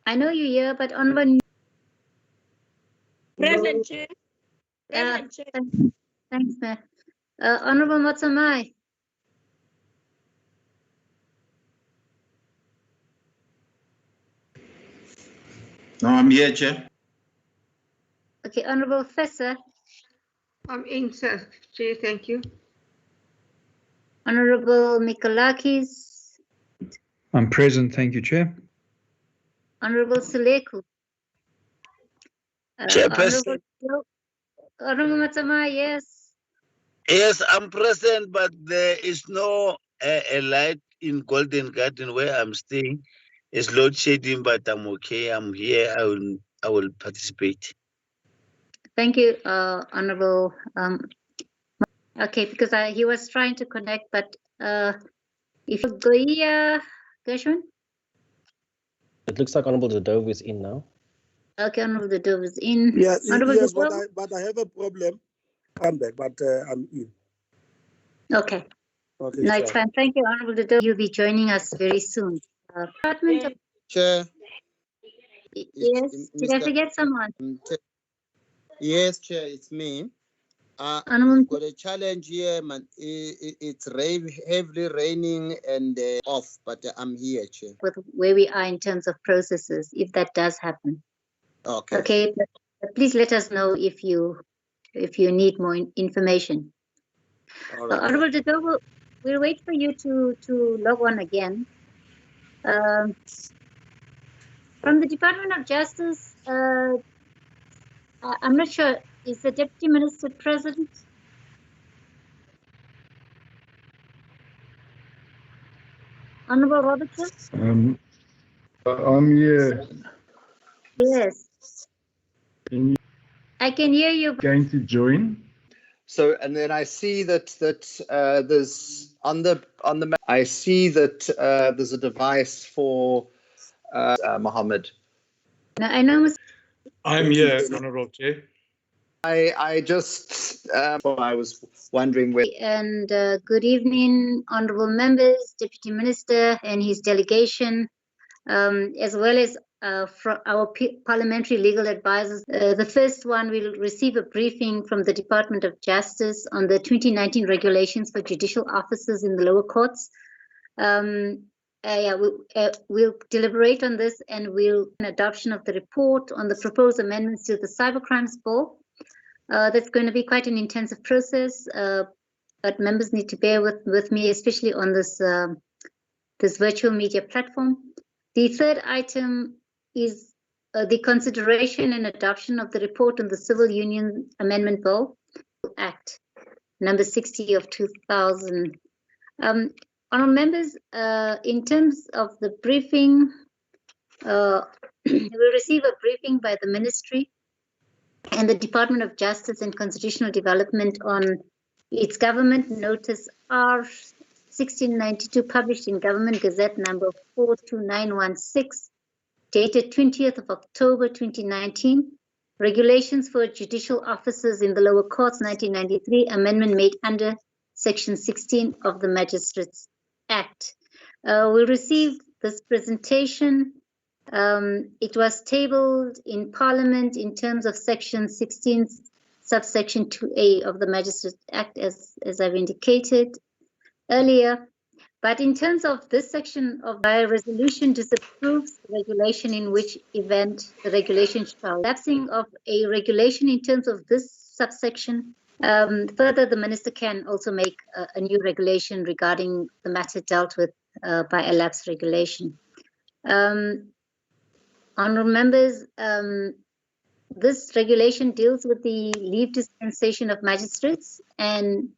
I know you're here, but Honorable... Present, Chair. Present, Chair. Thanks, Mayor. Honorable Matsamai. No, I'm here, Chair. Okay, Honorable Fessa. I'm in, sir. Chair, thank you. Honorable Mikolakis. I'm present, thank you, Chair. Honorable Suleku. Chairperson. Honorable Matsamai, yes. Yes, I'm present, but there is no a light in Golden Garden where I'm staying. It's load shedding, but I'm okay. I'm here. I will participate. Thank you, Honorable. Okay, because he was trying to connect, but if you go here, Gershwin? It looks like Honorable Zadov is in now. Okay, Honorable Zadov is in. Yeah, Honorable yes, Zadov? but I have a problem. I'm back, but I'm in. Okay. Okay, No, it's fine. Thank you, Honorable Zadov. You'll be joining us very soon. Department of... Chair. Yes, did I forget someone? Yes, Chair, it's me. Honorable... Got a challenge here, man. It's heavily raining and off, but I'm here, Chair. With where we are in terms of processes, if that does happen. Okay. Okay, but please let us know if you need more information. All right. Honorable Zadov, we'll wait for you to log on again. From the Department of Justice, I'm not sure, is the Deputy Minister present? Honorable Robertson? I'm here. Yes. I can hear you. Going to join. So, and then I see that there's on the I see that there's a device for Mohammed. No, I know. I'm here, Honourable Chair. I just I was wondering where. And good evening, honourable members, Deputy Minister and his delegation, as well as from our parliamentary legal advisors. The first one will receive a briefing from the Department of Justice on the 2019 regulations for judicial officers in the lower courts. We'll deliberate on this and we'll adoption of the report on the proposed amendments to the Cybercrimes Bill. That's going to be quite an intensive process, but members need to bear with me, especially on this this virtual media platform. The third item is the consideration and adoption of the report on the Civil Union Amendment Bill Act, number 60 of 2000. Honourable members, in terms of the briefing, we'll receive a briefing by the Ministry and the Department of Justice and Constitutional Development on its government notice R1692, published in Government Gazette number 42916, dated 20th of October 2019, Regulations for Judicial Officers in the Lower Courts 1993, amendment made under Section 16 of the Magistrates Act. We received this presentation. It was tabled in Parliament in terms of Section 16, subsection 2A of the Magistrates Act, as I've indicated earlier. But in terms of this section of the resolution disapproves the regulation, in which event the regulation shall lapsing of a regulation in terms of this subsection. Further, the Minister can also make a new regulation regarding the matter dealt with by a lapse regulation. Honourable members, this regulation deals with the leave dispensation of magistrates, and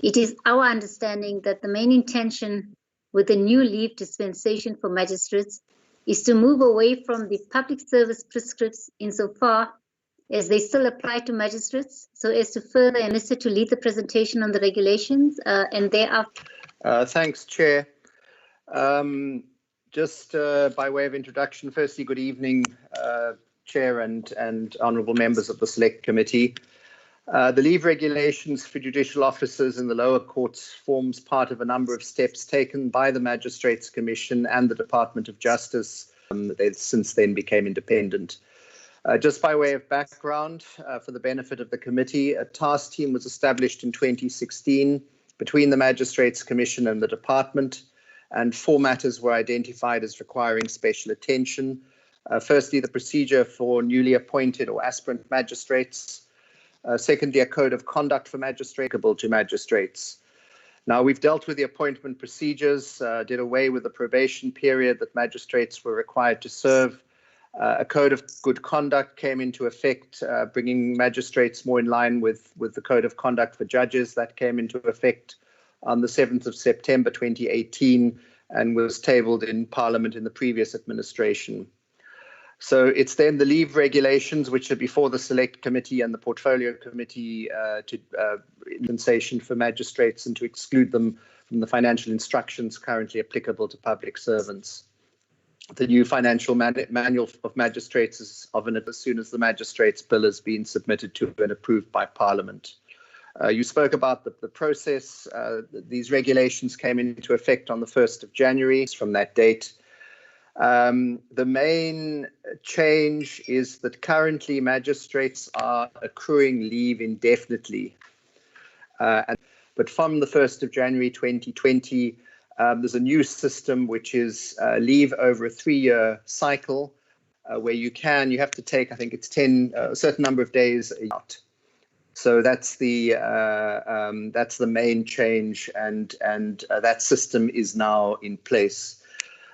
it is our understanding that the main intention with the new leave dispensation for magistrates is to move away from the public service prescripts insofar as they still apply to magistrates, so as to further Minister to lead the presentation on the regulations and thereafter. Thanks, Chair. Just by way of introduction, firstly, good evening, Chair and honourable members of the Select Committee. The leave regulations for judicial officers in the lower courts forms part of a number of steps taken by the Magistrates Commission and the Department of Justice They since then became independent. Just by way of background, for the benefit of the committee, a task team was established in 2016 between the Magistrates Commission and the department, and 4 matters were identified as requiring special attention. Firstly, the procedure for newly appointed or aspirant magistrates. Secondly, a code of conduct for magistrates applicable to magistrates. Now, we've dealt with the appointment procedures, did away with the probation period that magistrates were required to serve. A code of good conduct came into effect, bringing magistrates more in line with the code of conduct for judges. That came into effect on the 7th of September 2018 and was tabled in Parliament in the previous administration. So it's then the leave regulations, which are before the Select Committee and the Portfolio Committee to compensation for magistrates and to exclude them from the financial instructions currently applicable to public servants. The new financial manual of magistrates is of as soon as the Magistrates Bill has been submitted to and approved by Parliament. You spoke about the process. These regulations came into effect on the 1st of January from that date. The main change is that currently magistrates are accruing leave indefinitely. But from the 1st of January 2020, there's a new system which is leave over a 3-year cycle where you have to take, I think it's a certain number of days out. So that's the main change, and that system is now in place.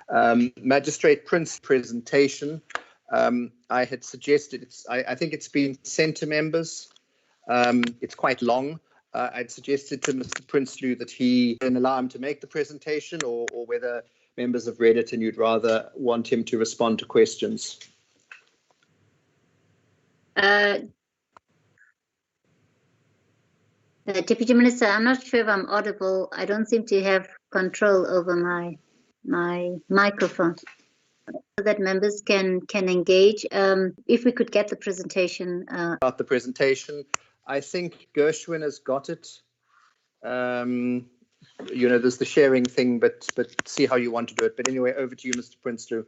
Magistrate Prince presentation. I had suggested I think it's been sent to members. It's quite long. I'd suggested to Mr. Prinsloo that he can allow him to make the presentation, or whether members have read it and you'd rather want him to respond to questions. Deputy Minister, I'm not sure if I'm audible. I don't seem to have control over my microphone so that members can engage. If we could get the presentation. About the presentation, I think Gershwin has got it. There's the sharing thing, but see how you want to do it. But anyway, over to you, Mr. Prinsloo.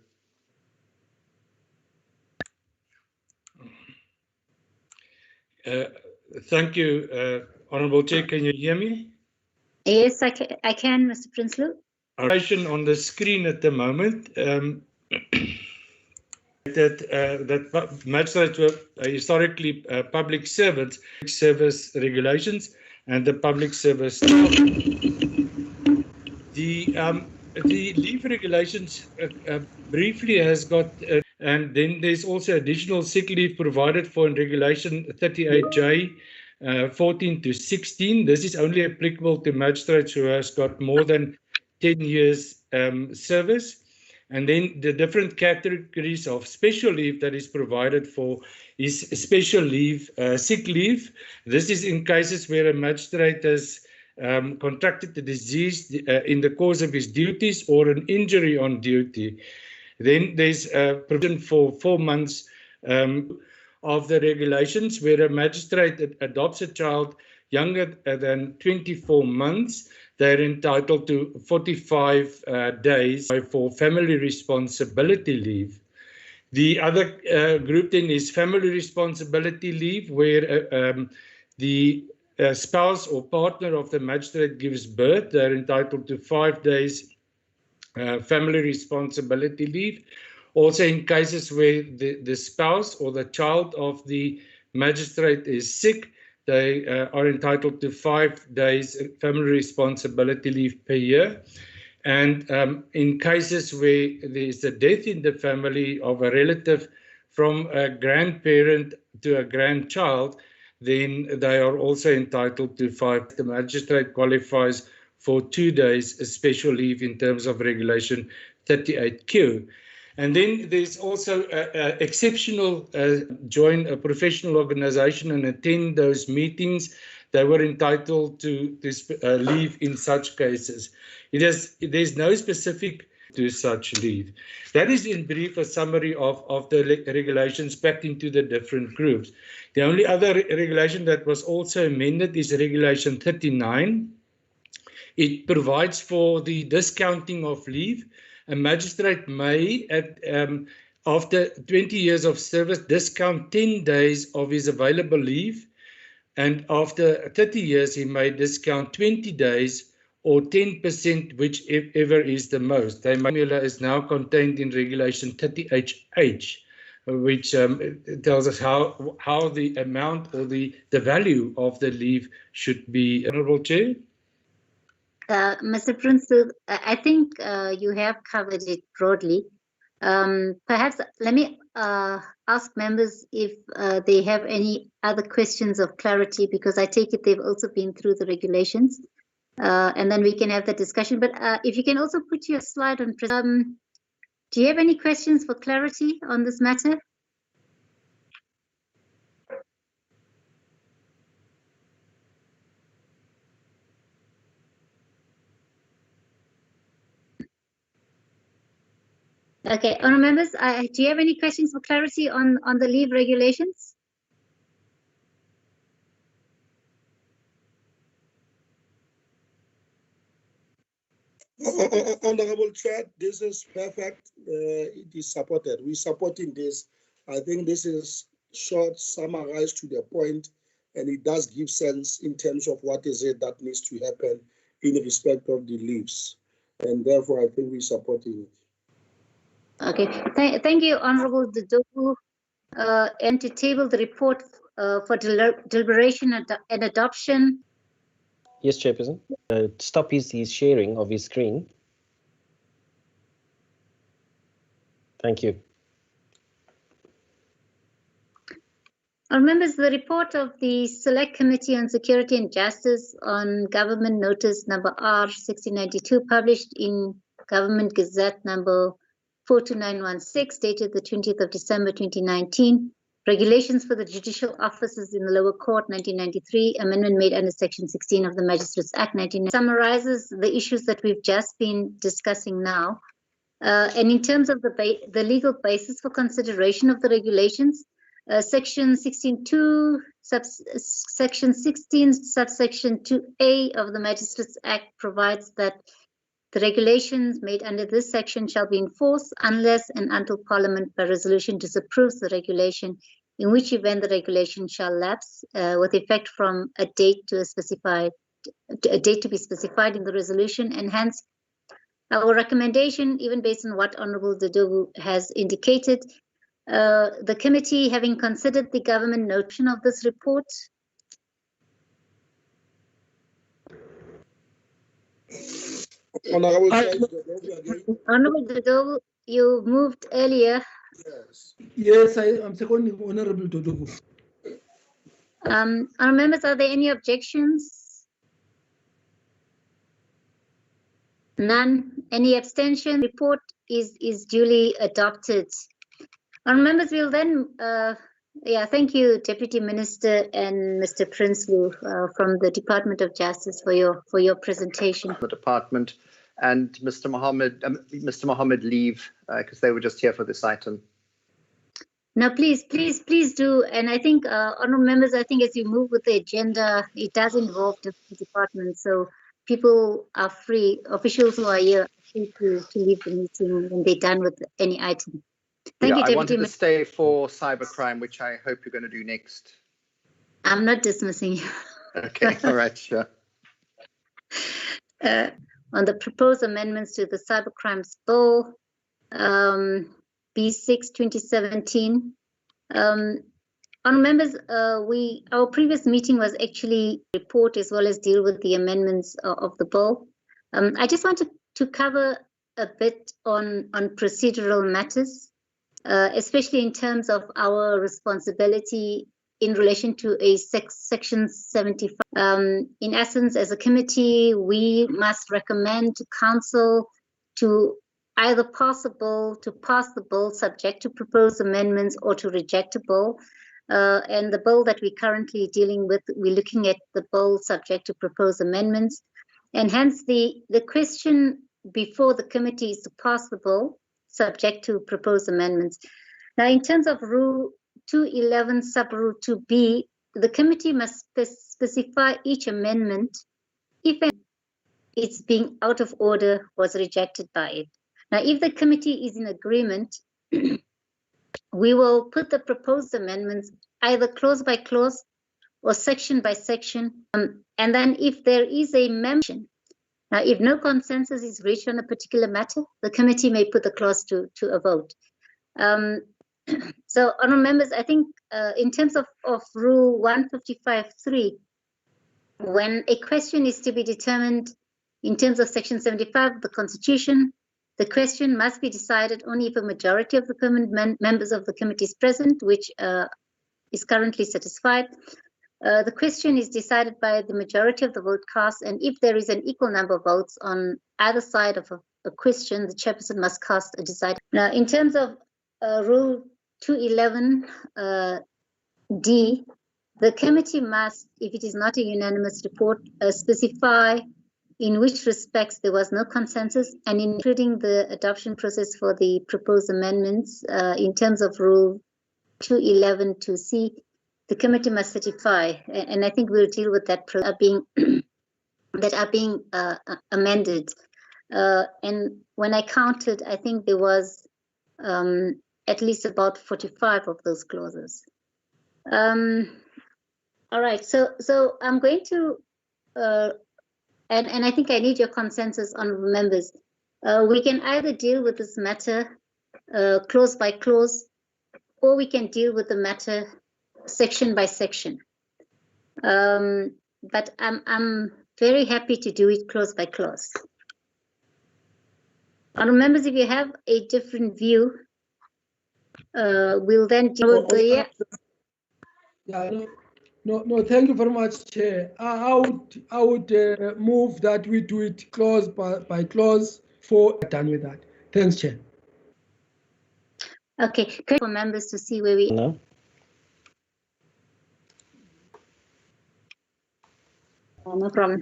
Thank you, Honourable Chair. Can you hear me? Yes, I can, Mr. Prinsloo. On the screen at the moment that magistrates were historically public servants, service regulations, and the public service. The leave regulations briefly has got, and then there's also additional sick leave provided for in Regulation 38J 14 to 16. This is only applicable to magistrates who has got more than 10 years service. And then the different categories of special leave that is provided for is special leave, sick leave. This is in cases where a magistrate has contracted the disease in the course of his duties or an injury on duty. Then there's a provision for 4 months of the regulations where a magistrate adopts a child younger than 24 months. They're entitled to 45 days for family responsibility leave. The other group then is family responsibility leave, where the spouse or partner of the magistrate gives birth. They're entitled to 5 days family responsibility leave. Also in cases where the spouse or the child of the magistrate is sick, they are entitled to 5 days family responsibility leave per year. And in cases where there is a death in the family of a relative from a grandparent to a grandchild, then they are also entitled to 5. The magistrate qualifies for 2 days special leave in terms of Regulation 38Q. And then there's also exceptional join a professional organization and attend those meetings. They were entitled to leave in such cases. There's no specific to such leave. That is in brief a summary of the regulations packed into the different groups. The only other regulation that was also amended is Regulation 39. It provides for the discounting of leave. a magistrate may, after 20 years of service, discount 10 days of his available leave, and after 30 years, he may discount 20 days or 10%, whichever is the most. The formula is now contained in Regulation 30H, which tells us how the amount or the value of the leave should be. Honourable Chair? Mr. Prince, I think you have covered it broadly. Perhaps let me ask members if they have any other questions of clarity, because I take it they've also been through the regulations, and then we can have the discussion. But if you can also put your slide on. Do you have any questions for clarity on this matter? Okay, honourable members, do you have any questions for clarity on the leave regulations? Honorable Chair, this is perfect. It is supported. We're supporting this. I think this is short, summarized to the point, and it does give sense in terms of what is it that needs to happen in respect of the leaves. And therefore, I think we're supporting it. Okay, thank you, Honourable Dodovu. And to table the report for deliberation and adoption. Yes, Chairperson. Stop his sharing of his screen. Thank you. Our members, the report of the Select Committee on Security and Justice on Government Notice number R1692, published in Government Gazette number 42916, dated the 20th of December 2019. Regulations for the Judicial Officers in the Lower Court, 1993, amendment made under Section 16 of the Magistrates Act, 1990, summarizes the issues that we've just been discussing now. And in terms of the legal basis for consideration of the regulations, Section 16(2), Section 16, subsection 2A of the Magistrates Act provides that the regulations made under this section shall be enforced unless and until Parliament by resolution disapproves the regulation, in which event the regulation shall lapse with effect from a date to be specified in the resolution. And hence, our recommendation, even based on what Honourable Dodovu has indicated, the committee, having considered the government notion of this report, Honourable Dodovu, you moved earlier. Yes. Yes, I am seconding Honourable Dodovu. Our members, are there any objections? None. Any abstention? Report is duly adopted. Our members will then, thank you, Deputy Minister and Mr. Prinsloo from the Department of Justice for your presentation. The department and Mr. Mohammed leave because they were just here for this item. No, please do. And I think, honourable members, I think as you move with the agenda, it does involve different departments. So people are free, officials who are here, are free to leave the meeting when they're done with any item. Thank you, Deputy. I wanted to stay for cybercrime, which I hope you're going to do next. I'm not dismissing you. Okay, all right, sure. On the proposed amendments to the Cybercrimes Bill, B6 2017. On members, our previous meeting was actually report as well as deal with the amendments of the bill. I just wanted to cover a bit on procedural matters, especially in terms of our responsibility in relation to a Section 75. In essence, as a committee, we must recommend to Council to either pass the bill subject to proposed amendments or to reject a bill. And the bill that we're currently dealing with, we're looking at the bill subject to proposed amendments. And hence the question before the committee is to pass the bill subject to proposed amendments. Now, in terms of Rule 211 sub-Rule 2B, the committee must specify each amendment if it's being out of order was rejected by it. Now, if the committee is in agreement, we will put the proposed amendments either clause by clause or section by section. And then if there is a mention, now if no consensus is reached on a particular matter, the committee may put the clause to a vote. So, honourable members, I think in terms of Rule 155.3, when a question is to be determined in terms of Section 75 of the Constitution, the question must be decided only if a majority of the permanent members of the committee is present, which is currently satisfied. The question is decided by the majority of the vote cast, and if there is an equal number of votes on either side of a question, the chairperson must cast a decider. Now, in terms of Rule 211 D, the committee must, if it is not a unanimous report, specify in which respects there was no consensus, and including the adoption process for the proposed amendments. In terms of Rule 211(2)(c), the committee must certify, and I think we'll deal with that that are being amended. And when I counted, I think there was at least about 45 of those clauses. All right, so I'm going to, and I think I need your consensus, honourable members. We can either deal with this matter clause by clause, or we can deal with the matter section by section. But I'm very happy to do it clause by clause. Honourable members, if you have a different view, we'll then deal with the. Yeah, no, thank you very much, Chair. I would move that we do it clause by clause for done with that. Thanks, Chair. Okay, good for members to see where we. No. No problem.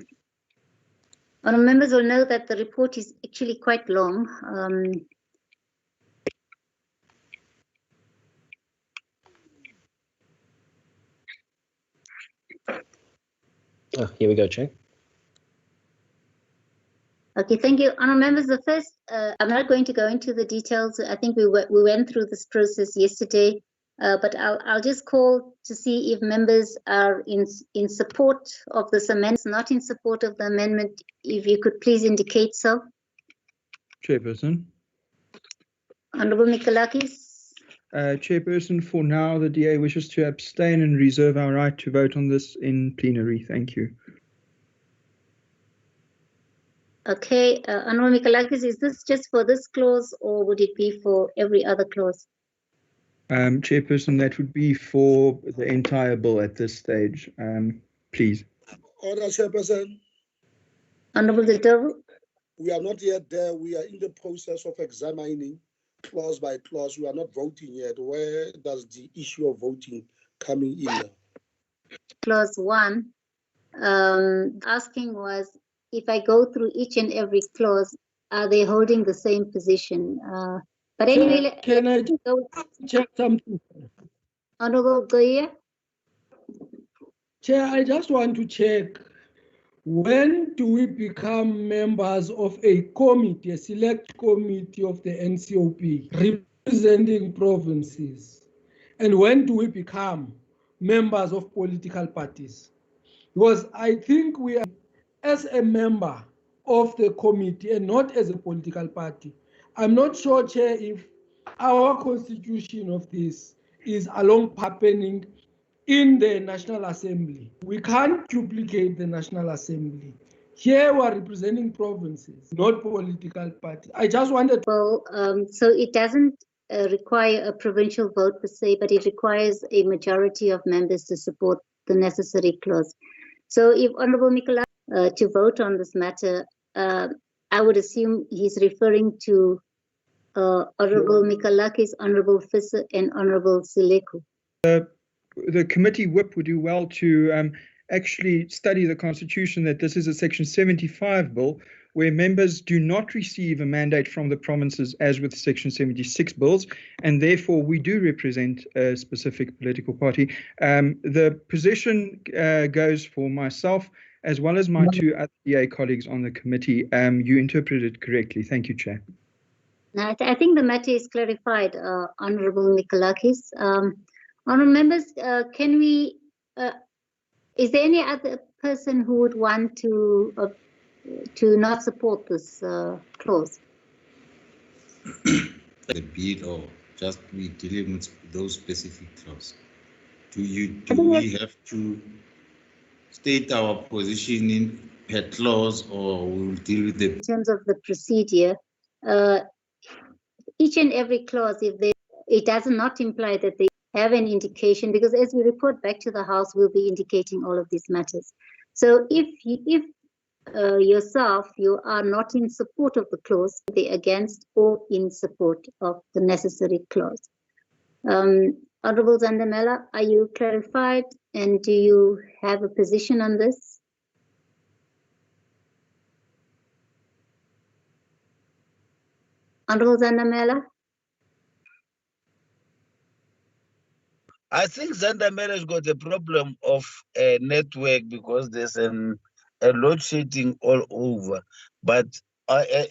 Honourable members will know that the report is actually quite long. Oh, here we go, Chair. Okay, thank you. Honourable members, the first, I'm not going to go into the details. I think we went through this process yesterday, but I'll just call to see if members are in support of this amendment, not in support of the amendment. If you could please indicate so. Chairperson. Honourable Mikalakis. Chairperson, for now, the DA wishes to abstain and reserve our right to vote on this in plenary. Thank you. Okay, Honourable Mikalakis, is this just for this clause or would it be for every other clause? Chairperson, that would be for the entire bill at this stage. Please. Order, Chairperson. Honourable Zitovu. We are not yet there. We are in the process of examining clause by clause. We are not voting yet. Where does the issue of voting coming in now? Clause 1, asking was, if I go through each and every clause, are they holding the same position? But anyway, can I just check something? Honourable Goya. Chair, I just want to check, when do we become members of a committee, a select committee of the NCOP representing provinces? And when do we become members of political parties? Because I think we are, as a member of the committee and not as a political party. I'm not sure, Chair, if our constitution of this is along happening in the National Assembly. We can't duplicate the National Assembly. Here we are representing provinces, not political parties. I just wanted to... Well, so it doesn't require a provincial vote per se, but it requires a majority of members to support the necessary clause. So if Honourable Mikalakis to vote on this matter, I would assume he's referring to Honourable Mikalakis, Honourable Visser, and Honourable Sileku. The committee whip would do well to actually study the Constitution, that this is a Section 75 bill, where members do not receive a mandate from the provinces as with Section 76 bills, and therefore we do represent a specific political party. The position goes for myself, as well as my two other DA colleagues on the committee. You interpreted it correctly. Thank you, Chair. I think the matter is clarified, Honorable Mikalakis. Honorable members, can we? Is there any other person who would want to not support this clause? The bill, or just we dealing with those specific clauses? Do we have to state our position in per clause, or we will deal with the? In terms of the procedure, each and every clause, it does not imply that they have an indication, because as we report back to the House, we'll be indicating all of these matters. So if yourself, you are not in support of the clause, they against or in support of the necessary clause. Honorable Zandamela, are you clarified, and do you have a position on this? Honorable Zandamela? I think Zandamela has got a problem of a network because there's a load shedding all over. But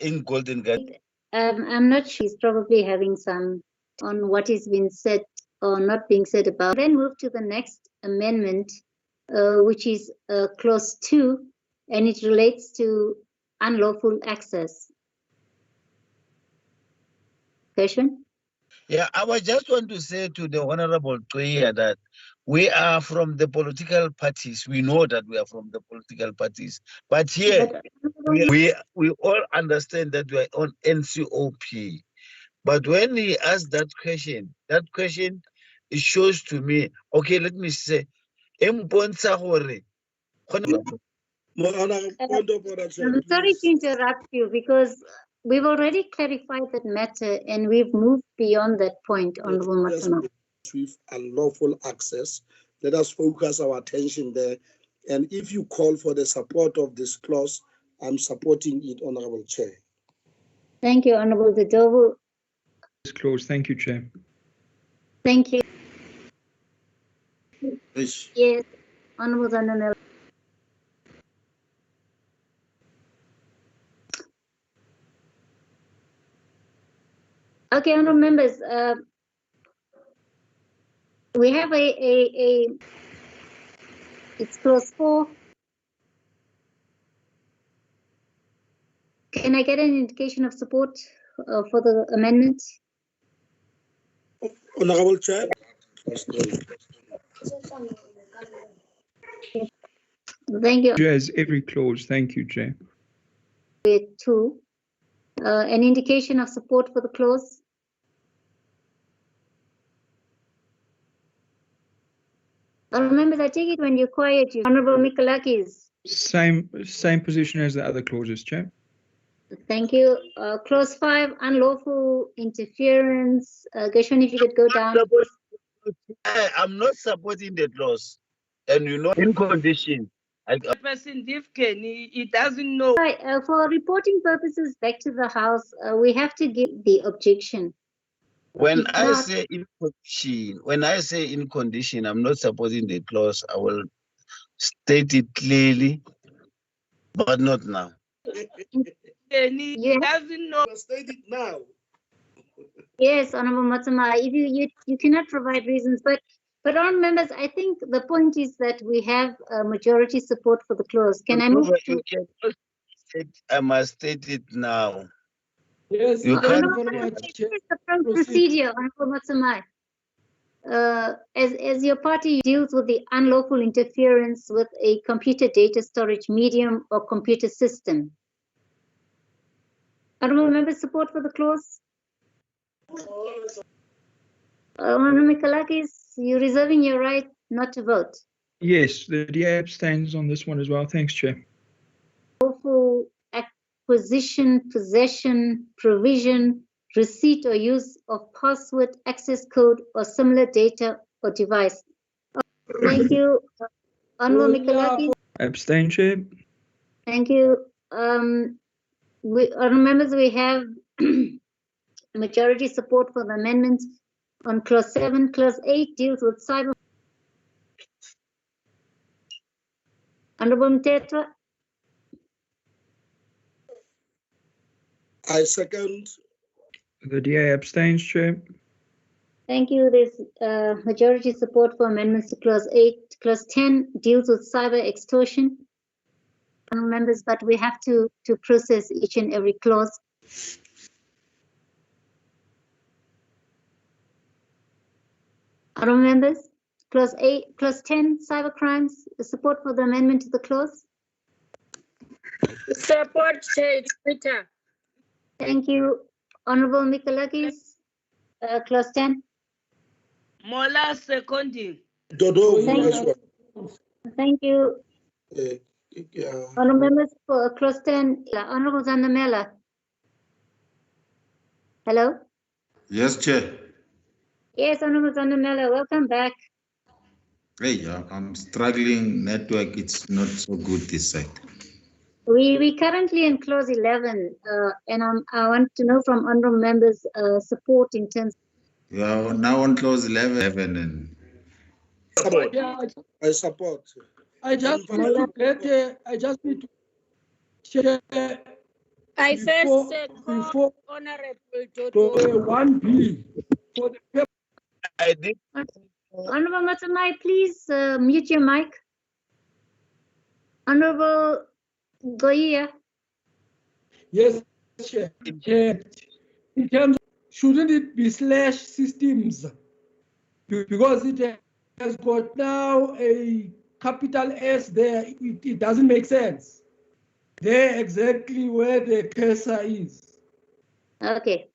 in Golden Gate, I'm not sure. He's probably having some on what is being said or not being said about. Then move to the next amendment, which is clause 2, and it relates to unlawful access. Question? yeah, I just want to say to the Honorable Toya that we are from the political parties. We know that we are from the political parties. But here, we all understand that we are on NCOP. But when he asked that question, it shows to me, okay, let me say, I'm sorry to interrupt you, because we've already clarified that matter and we've moved beyond that point, Honorable Matana. With unlawful access, let us focus our attention there. And if you call for the support of this clause, I'm supporting it, Honorable Chair. Thank you, Honorable Zidovu. This clause, thank you, Chair. Thank you. Yes. Yes, Honorable Zandamela. Okay, honorable members, we have it's clause 4. Can I get an indication of support for the amendment? Honorable Chair. Thank you. As every clause, thank you, Chair. 2. An indication of support for the clause? Remember, I take it when you're quiet, Honorable Mikalakis. Same position as the other clauses, Chair. Thank you. Clause 5, unlawful interference. Gershon, if you could go down. I'm not supporting the clause. And you know, in condition. Person he doesn't know. Right, for reporting purposes back to the House, we have to give the objection. When I say in condition, I'm not supporting the clause. I will state it clearly, but not now. He doesn't know. State it now. Yes, Honorable Matama, if you cannot provide reasons, but honorable members, I think the point is that we have majority support for the clause. Can I move to? I must state it now. Yes, you thank can't. you very much, Chair. The procedure, Honorable Matsamai. As your party deals with the unlawful interference with a computer data storage medium or computer system. Honorable members, support for the clause? Honorable Mikalakis, you're reserving your right not to vote. Yes, the DA abstains on this one as well. Thanks, Chair. Lawful acquisition, possession, provision, receipt or use of password, access code, or similar data or device. Thank you. Honorable Mikalakis. Abstain, Chair. Thank you. Honorable members, we have majority support for the amendments on clause 7. Clause 8 deals with cyber. Honorable Mtetwa. I second The DA abstains, Chair. Thank you. There's majority support for amendments to clause 8. Clause 10 deals with cyber extortion. Members, but we have to process each and every clause. Honourable members, clause 8, clause 10, cybercrimes, support for the amendment to the clause. Support, Peter. Thank you. Honourable Mikalakis, clause 10. Mola seconding. Dodo, Thank you. Honourable members for clause 10, Honourable Zandamela. Hello? Yes, Chair. Yes, Honourable Zandamela, welcome back. Hey, I'm struggling. Network, it's not so good this side. We currently in clause 11, and I want to know from honourable members support in terms. Yeah, now on clause 11 and. Support. Yeah, I support. I just need to get. I just need to share. I Before- first before- Honorable Dodo. 1B for the paper. I did. Honourable Matamai, please mute your mic. Honourable Goia. Yes, Chair. Chair. In terms, shouldn't it be slash systems? Because it has got now a capital S there. It doesn't make sense. There exactly where the cursor is. Okay.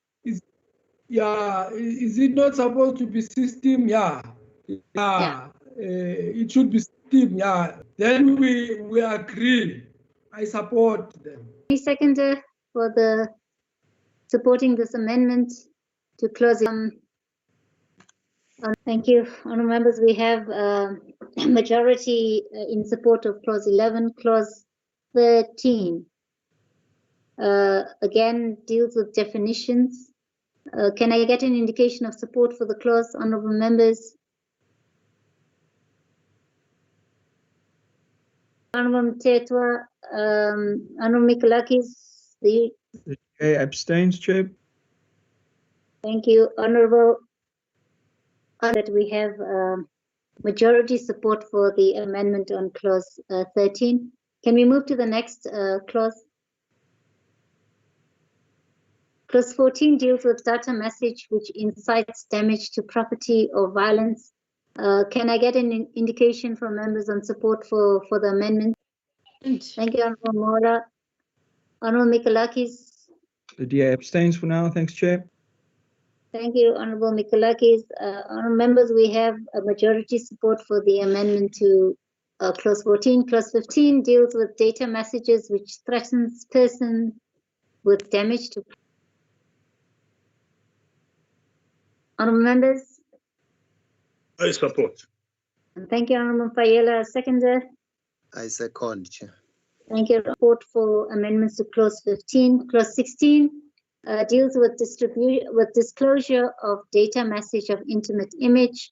Yeah, is it not supposed to be system? Yeah. It should be system. Yeah. Then we agree. I support them. Any seconder for the supporting this amendment to clause. Thank you, honourable members. We have majority in support of clause 11. Clause 13 again deals with definitions. Can I get an indication of support for the clause, honourable members? Honourable Mtetwa, Honourable Mikalakis, The DA abstains, Chair. thank you, honourable. That we have majority support for the amendment on clause 13. Can we move to the next clause? Clause 14 deals with data message which incites damage to property or violence. Can I get an indication from members on support for the amendment? Thank you, Honourable Mora. Honourable Mikalakis. The DA abstains for now. Thanks, Chair. Thank you, Honourable Mikalakis. Honourable members, we have a majority support for the amendment to clause 14. Clause 15 deals with data messages which threatens person with damage to. Honourable members. I support. Thank you, Honourable Fayela. Seconder. I second, Chair. Thank you. Support for amendments to clause 15. Clause 16 deals with disclosure of data message of intimate image.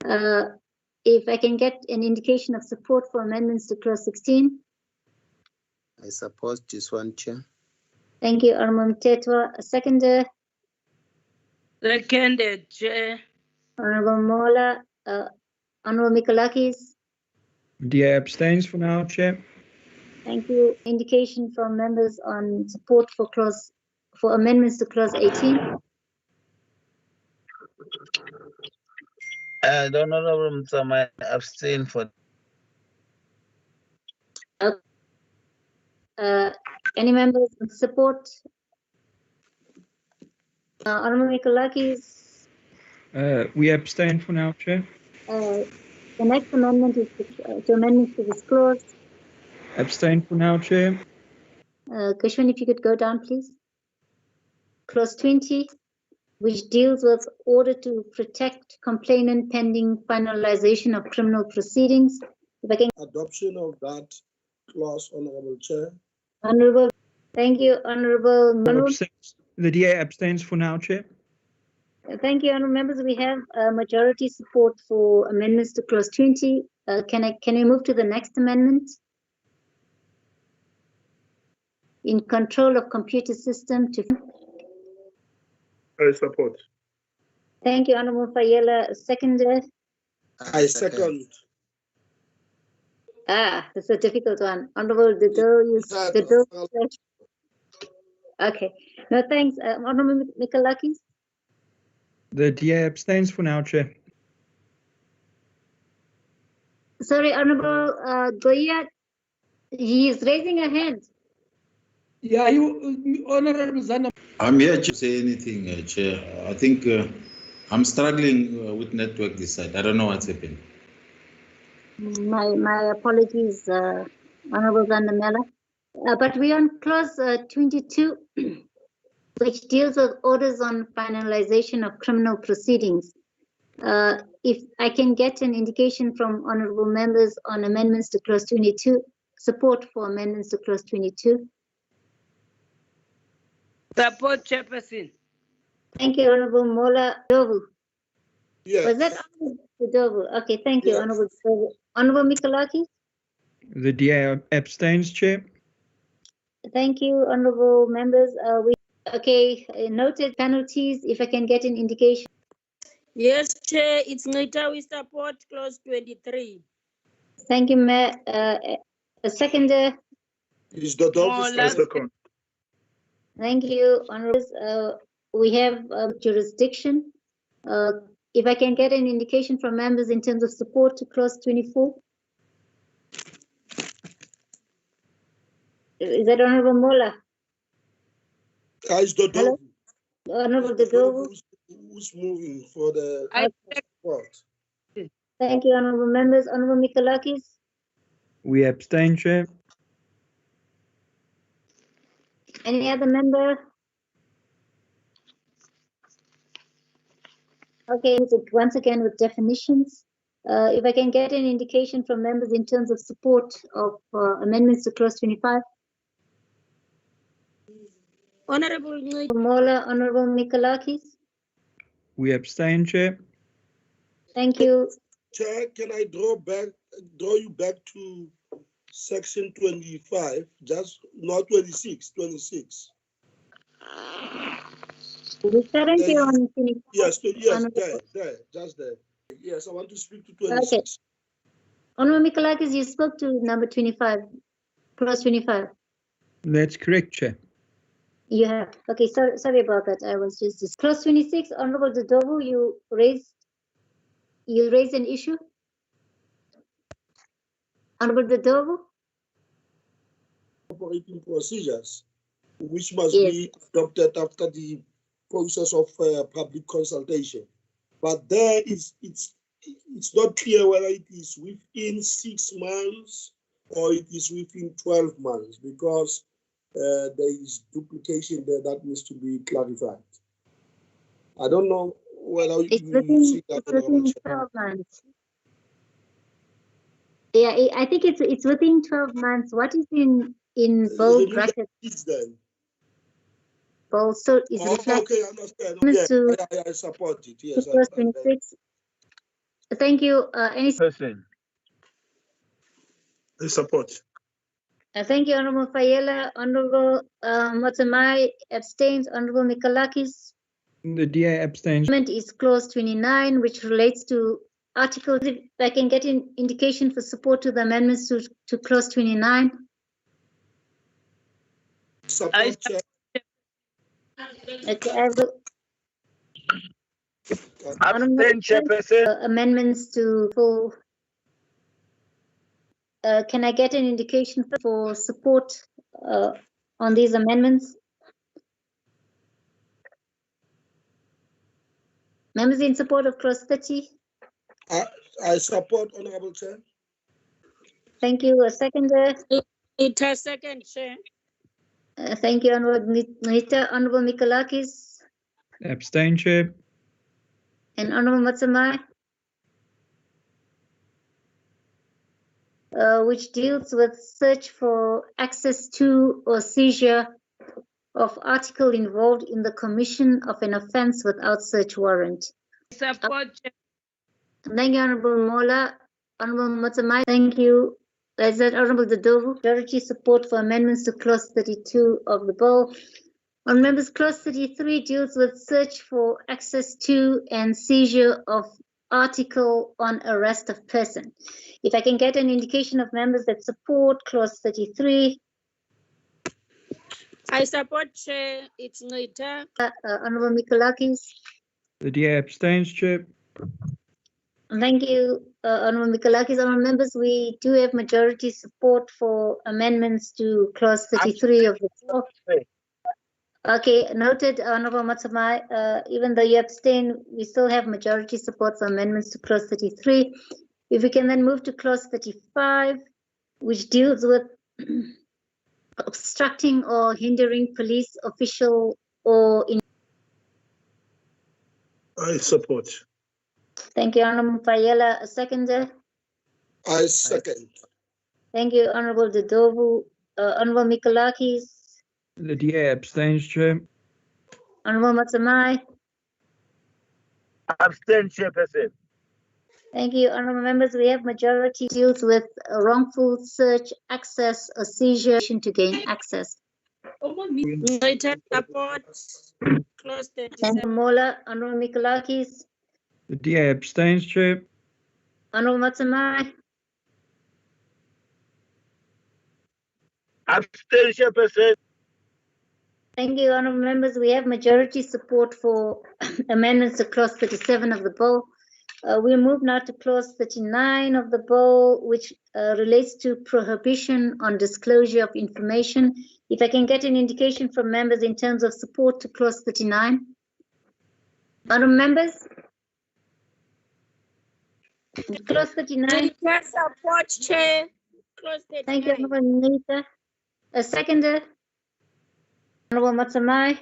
If I can get an indication of support for amendments to clause 16. I support this one, Chair. Thank you, Honourable Mtetwa. A seconder. Seconded, Chair. Honourable Mola. Honourable Mikalakis. DA abstains for now, Chair. Thank you. Indication from members on support for amendments to clause 18. The Honorable Mtsama abstain for. Any members in support? Honourable Mikalakis. We abstain for now, Chair. The next amendment is to amendments to this clause. Abstain for now, Chair. Kushman, if you could go down, please. Clause 20, which deals with order to protect complainant pending finalization of criminal proceedings. If I can. Adoption of that clause, Honourable Chair. Honourable, thank you, Honourable. The DA abstains for now, Chair. Thank you, honourable members. We have majority support for amendments to clause 20. Can we move to the next amendment? In control of computer system to. I support. Thank you, Honorable Fayela. Seconder. I second. That's a difficult one. Honorable Dido, Okay. No, thanks. Honorable Mikalakis. The DA abstains for now, Chair. Sorry, Honorable Goya. He is raising a hand. Yeah, you, Honorable Zana. I'm here to say anything, Chair. I think I'm struggling with network this side. I don't know what's happening. My apologies, Honorable Zandamela. But we're on clause 22, which deals with orders on finalization of criminal proceedings. If I can get an indication from honorable members on amendments to clause 22, support for amendments to clause 22. Support, Chairperson. Thank you, Honorable Mola Dovu. Yes. Was that Honorable Dovu? Okay, thank you, Yes. Honorable Dovu. Honorable Mikalaki. The DA abstains, Chair. Thank you, honorable members. Noted penalties. If I can get an indication. Yes, Chair, it's Nita. We support clause 23. Thank you, Mayor. A seconder. Is the second. Thank you, honorables. We have jurisdiction. If I can get an indication from members in terms of support to clause 24. Is that Honorable Mola? Is the Hello? Honorable Dodovu. Who's moving for the support? Thank you, honorable members. Honorable Mikalakis. We abstain, Chair. Any other member? Okay, so once again with definitions. If I can get an indication from members in terms of support of amendments to clause 25. Honorable Mola, Honorable Mikalakis. We abstain, Chair. Thank you. Chair, can I draw you back to section 25, just not 26, 26. Thank you on 25. Yes, there, just there. Yes, I want to speak to 26. Okay. Honorable Mikalakis, you spoke to number 25, clause 25. That's correct, Chair. You have. Okay, sorry about that. I was just clause 26. Honorable Dodovu, you raised an issue. Honorable Dodovu. Operating procedures, which must be adopted after the process of public consultation. But there it's not clear whether it is within 6 months or it is within 12 months, because there is duplication there that needs to be clarified. I don't know whether It's you see that. within 12 months. Yeah, I think it's within 12 months. What is in bold brackets? Then. Also is reflected. Okay, I understand. I support it. Yes. 26. Thank you. Any person? I support. Thank you, Honorable Fayela. Honorable Motamai abstains. Honorable Mikalakis. The DA abstains. Amendment is clause 29, which relates to articles. If I can get an indication for support to the amendments to clause 29. Support. Okay, I will. Amendments to full. Can I get an indication for support on these amendments? Members in support of clause 30. I support, Honorable Chair. Thank you. A seconder. It has second, Chair. Thank you, Honorable Nita. Honorable Mikalakis. Abstain, Chair. And Honorable Matsamai. Which deals with search for access to or seizure of article involved in the commission of an offense without search warrant. Support. Thank you, Honorable Mola. Honorable Matsamai. Thank you. Is that Honorable Dodovu? Majority support for amendments to clause 32 of the bill. On members, clause 33 deals with search for access to and seizure of article on arrest of person. If I can get an indication of members that support clause 33. I support, Chair. It's Nita. Honorable Mikolakis. The DA abstains, Chair. Thank you, Honorable Mikolakis. Honorable members, we do have majority support for amendments to clause 33 of the law. Okay, noted, Honorable Matsamai. Even though you abstain, we still have majority support for amendments to clause 33. If we can then move to clause 35, which deals with obstructing or hindering police official or in. I support. Thank you, Honorable Fayela. A seconder. I second. Thank you, Honorable Dodovu. Honorable Mikolakis. The DA abstains, Chair. Honorable Matsamai. Abstain, Chairperson. Thank you, honorable members. We have majority deals with wrongful search, access, or seizure to gain access. Nita support. Clause 37. Mola, Honorable Mikolakis. The DA abstains, Chair. Honorable Matsamai. Abstain, Chairperson. Thank you, honorable members. We have majority support for amendments to clause 37 of the bill. We move now to clause 39 of the bill, which relates to prohibition on disclosure of information. If I can get an indication from members in terms of support to clause 39. Honorable members? Clause 39. Nita support, Chair. Clause 39. Thank you, Honorable Nita. A seconder. Honorable Matsamai.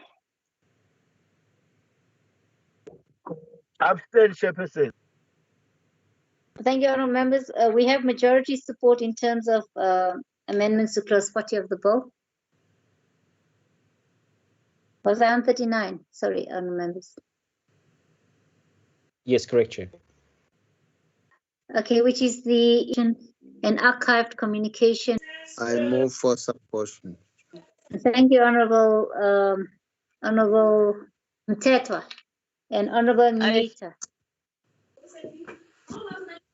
Abstain, Chairperson. Thank you, honorable members. We have majority support in terms of amendments to clause 40 of the bill. Was I on 39? Sorry, honorable members. Yes, correct, Chair. Okay, which is the and archived communication. I move for support. Thank you, honorable honorable Mtetwa and honorable Nita.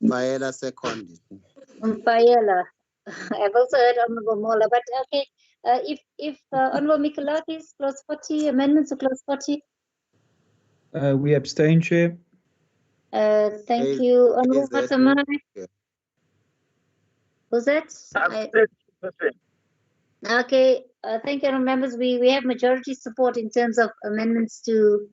Maela second. Mpayela. I've also heard honorable Mola, but okay. If honorable Mikolakis, clause 40, amendments to clause 40. We abstain, Chair. Thank you, honorable Matsamai. Was that? Okay, thank you, honorable members. We have majority support in terms of amendments to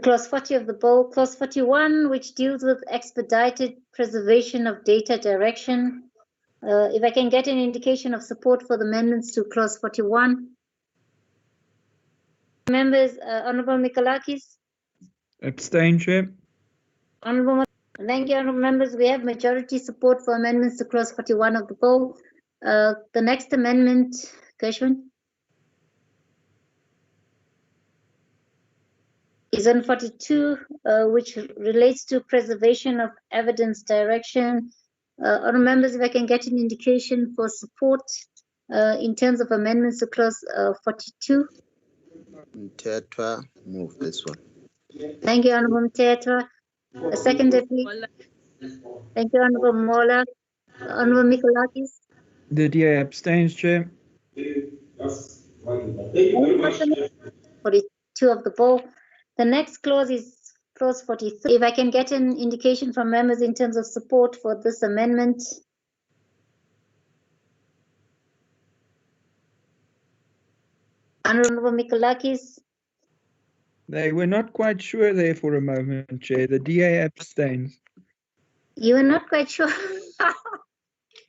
clause 40 of the bill. Clause 41, which deals with expedited preservation of data direction. If I can get an indication of support for the amendments to clause 41. Members, honorable Mikolakis. Abstain, Chair. Honorable, thank you, honorable members. We have majority support for amendments to clause 41 of the bill. The next amendment, Gershwin, is on 42, which relates to preservation of evidence direction. Honorable members, if I can get an indication for support in terms of amendments to clause 42. Mtetwa, move this one. Thank you, honorable Mtetwa. A seconder, please. Thank you, honorable Mola. Honorable Mikolakis. The DA abstains, Chair. 42 of the bill. The next clause is clause 43. If I can get an indication from members in terms of support for this amendment. Honorable Mikolakis. They were not quite sure there for a moment, Chair. The DA abstains. You are not quite sure.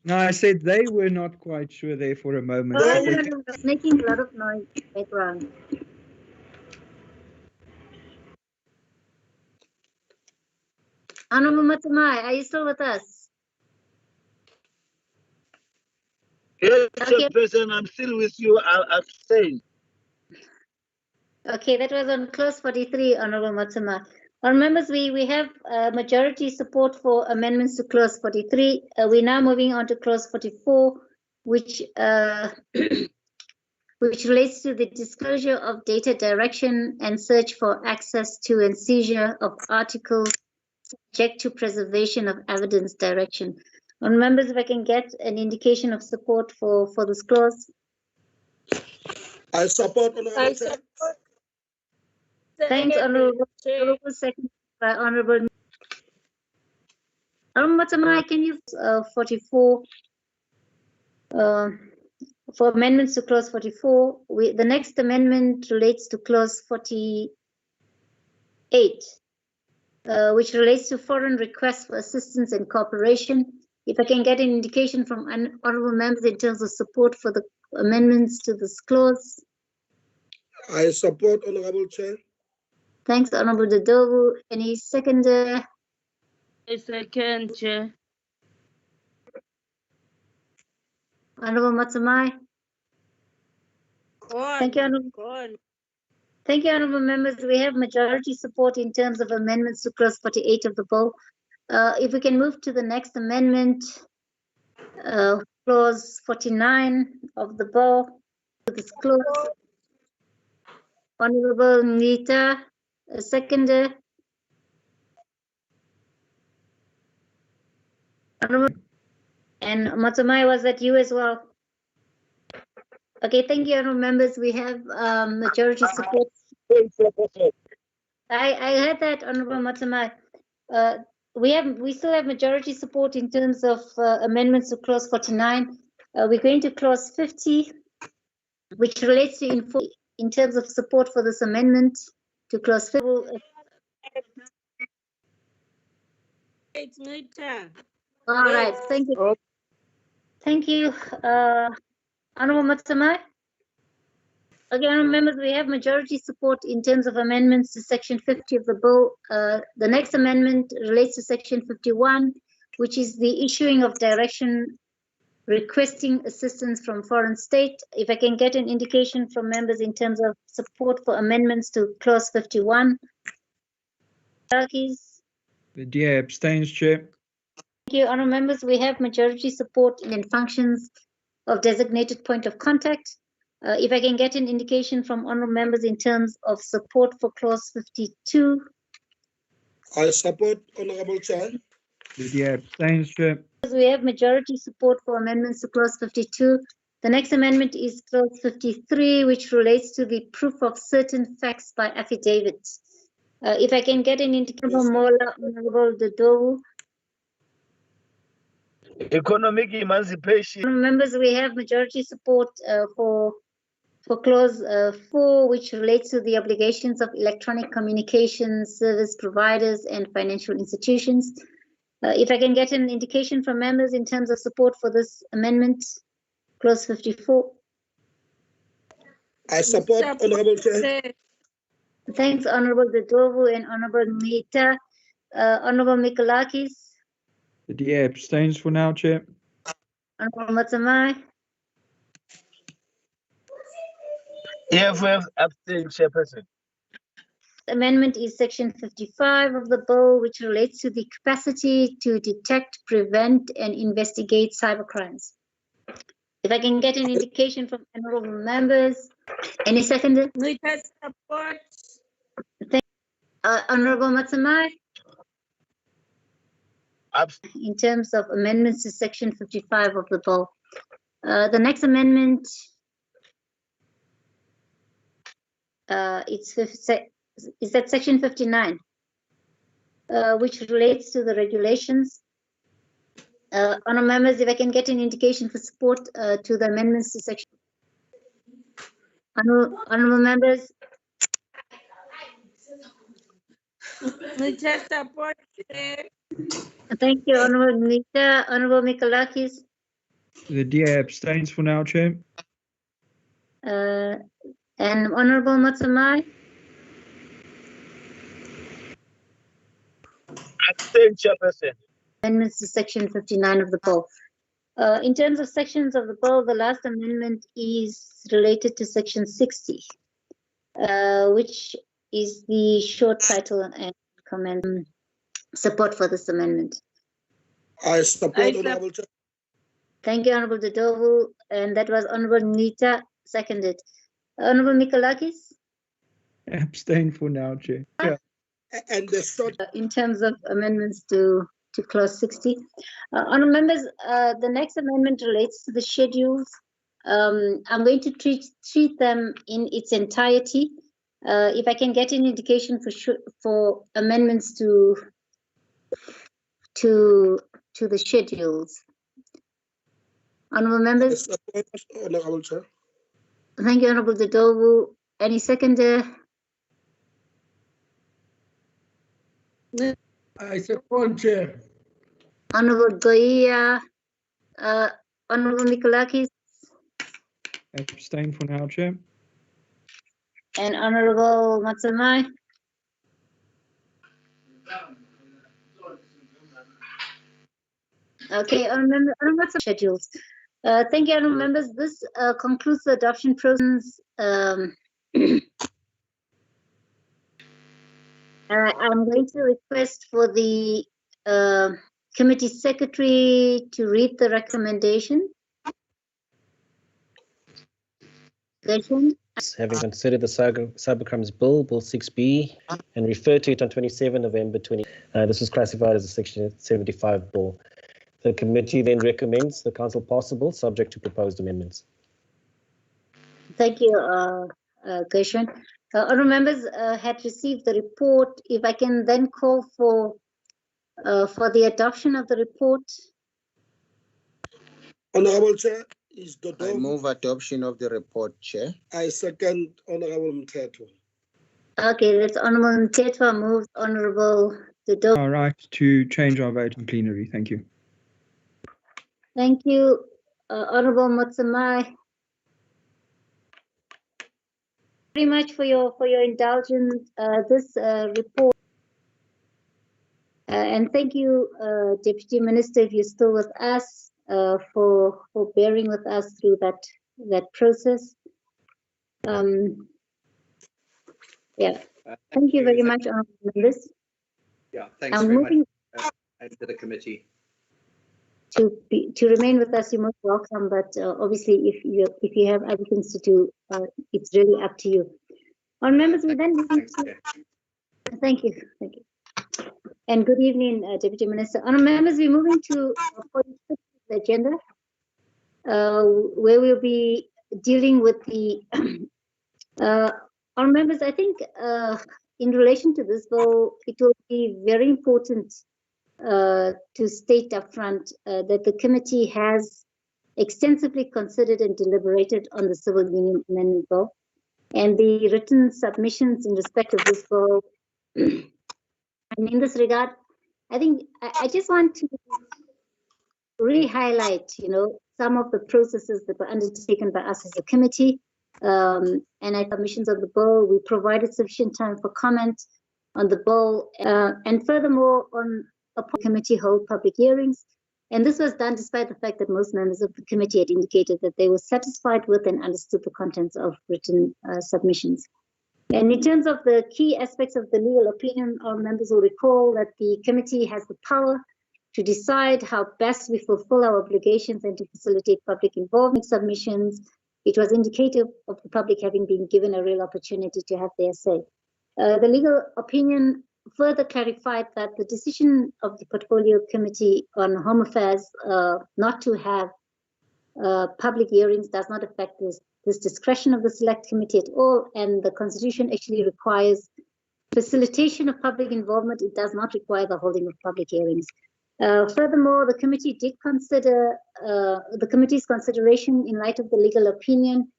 No, I said they were not quite sure there for a moment. It's making a lot of noise in the background. Honorable Matsamai, are you still with us? Yes, Okay. Chairperson, I'm still with you. I'll abstain. Okay, that was on clause 43, Honorable Matsamai. Honorable members, we have majority support for amendments to clause 43. We're now moving on to clause 44, which which relates to the disclosure of data direction and search for access to and seizure of articles subject to preservation of evidence direction. And members, if I can get an indication of support for this clause. I support, Honorable Chair. Thanks, Honorable. Second by Honorable. Matamai, can you 44 for amendments to clause 44? The next amendment relates to clause 48, which relates to foreign requests for assistance and cooperation. If I can get an indication from honorable members in terms of support for the amendments to this clause. I support, Honorable Chair. Thanks, Honorable Dodovu. Any seconder? I second, Chair. Honorable Matamai. Thank you, Honorable. Thank you, Honorable members. We have majority support in terms of amendments to clause 48 of the bill. If we can move to the next amendment, clause 49 of the bill, to this clause. Honorable Nita, a seconder. And Matamai, was that you as well? Okay, thank you, honorable members. We have majority support. I heard that, Honorable Matamai. We still have majority support in terms of amendments to clause 49. We're going to clause 50, which relates to in terms of support for this amendment to clause 50. It's Nita. All right, thank you. Thank you, Honorable Matamai. Okay, honorable members, we have majority support in terms of amendments to section 50 of the bill. The next amendment relates to section 51, which is the issuing of direction requesting assistance from foreign state. If I can get an indication from members in terms of support for amendments to clause 51. The DA abstains, Chair. Thank you, honorable members. We have majority support in functions of designated point of contact. If I can get an indication from honorable members in terms of support for clause 52. I support, Honorable Chair. The DA abstains, Chair. We have majority support for amendments to clause 52. The next amendment is clause 53, which relates to the proof of certain facts by affidavit. If I can get an indication from Honorable Dodovu. Economic emancipation. Members, we have majority support for clause 4, which relates to the obligations of electronic communications service providers and financial institutions. If I can get an indication from members in terms of support for this amendment, clause 54. I support, Honorable Chair. Thanks, Honorable Dodovu and Honorable Nita. Honorable Mikolakis. The DA abstains for now, Chair. Honorable Matamai. EFF abstain, Chairperson. Amendment is section 55 of the bill, which relates to the capacity to detect, prevent, and investigate cybercrimes. If I can get an indication from honorable members. Any seconder? Nita support. Honorable Matamai. In terms of amendments to section 55 of the bill. The next amendment, is that section 59, which relates to the regulations. Honorable members, if I can get an indication for support to the amendments to section. Honorable members. Nita support. Thank you, Honorable Nita. Honorable Mikolakis. The DA abstains for now, Chair. And Honorable Matamai. Abstain, Chairperson. Amendments to section 59 of the bill. In terms of sections of the bill, the last amendment is related to section 60, which is the short title and comment. Support for this amendment. I support, Honorable Chair. Thank you, Honorable Dodovu, and that was Honorable Nita. seconded. Honorable Mikolakis? Abstain for now, Chair. Yeah. And the short In terms of amendments to clause 60. Honourable members, the next amendment relates to the schedules. I'm going to treat them in its entirety. If I can get an indication for amendments to the schedules. Honourable members. Honourable Chair. Thank you, Honourable Dodovu. Any seconder? I second, Chair. Honourable Goia, Honourable Mikolakis, Abstain for now, Chair. and Honourable Matsamai. Okay, Honourable schedules. Thank you, Honourable members. This concludes the adoption process. I'm going to request for the committee secretary to read the recommendation. Having considered the Cybercrimes Bill, Bill 6B, and referred to it on 27 November 20. This was classified as a Section 75 bill. The committee then recommends the council possible, subject to proposed amendments. Thank you, Gershwin. Honourable members had received the report. If I can then call for the adoption of the report. Honourable Chair, is Dodo. I move adoption of the report, Chair. I second Honourable Mteto. Okay, that's Honourable Mteto moves. Honourable Dodo. All right, to change our vote in plenary. Thank you. Thank you, Honourable Matsamai. Very much for your indulgence this report, and thank you, Deputy Minister, if you're still with us, for bearing with us through that process. Yeah, thank you very much, Honourable members. Yeah, thanks very much, and to the committee. To remain with us, you're most welcome. But obviously, if you have other things to do, it's really up to you. On members, we then thank you, and good evening, Deputy Minister. On members, we're moving to the agenda, where we'll be dealing with the. On members, I think in relation to this bill, it will be very important to state upfront that the committee has extensively considered and deliberated on the Civil Union Amendment Bill, and the written submissions in respect of this bill. And in this regard, I think I just want to re-highlight, some of the processes that were undertaken by us as a committee, and our submissions of the bill. We provided sufficient time for comment on the bill, and furthermore, on a committee hold public hearings, and this was done despite the fact that most members of the committee had indicated that they were satisfied with and understood the contents of written submissions. And in terms of the key aspects of the legal opinion, our members will recall that the committee has the power to decide how best we fulfill our obligations and to facilitate public involvement submissions. It was indicative of the public having been given a real opportunity to have their say. The legal opinion further clarified that the decision of the Portfolio Committee on Home Affairs not to have public hearings does not affect this discretion of the Select Committee at all, and the Constitution actually requires facilitation of public involvement. It does not require the holding of public hearings. Furthermore, the committee did consider the committee's consideration in light of the legal opinion.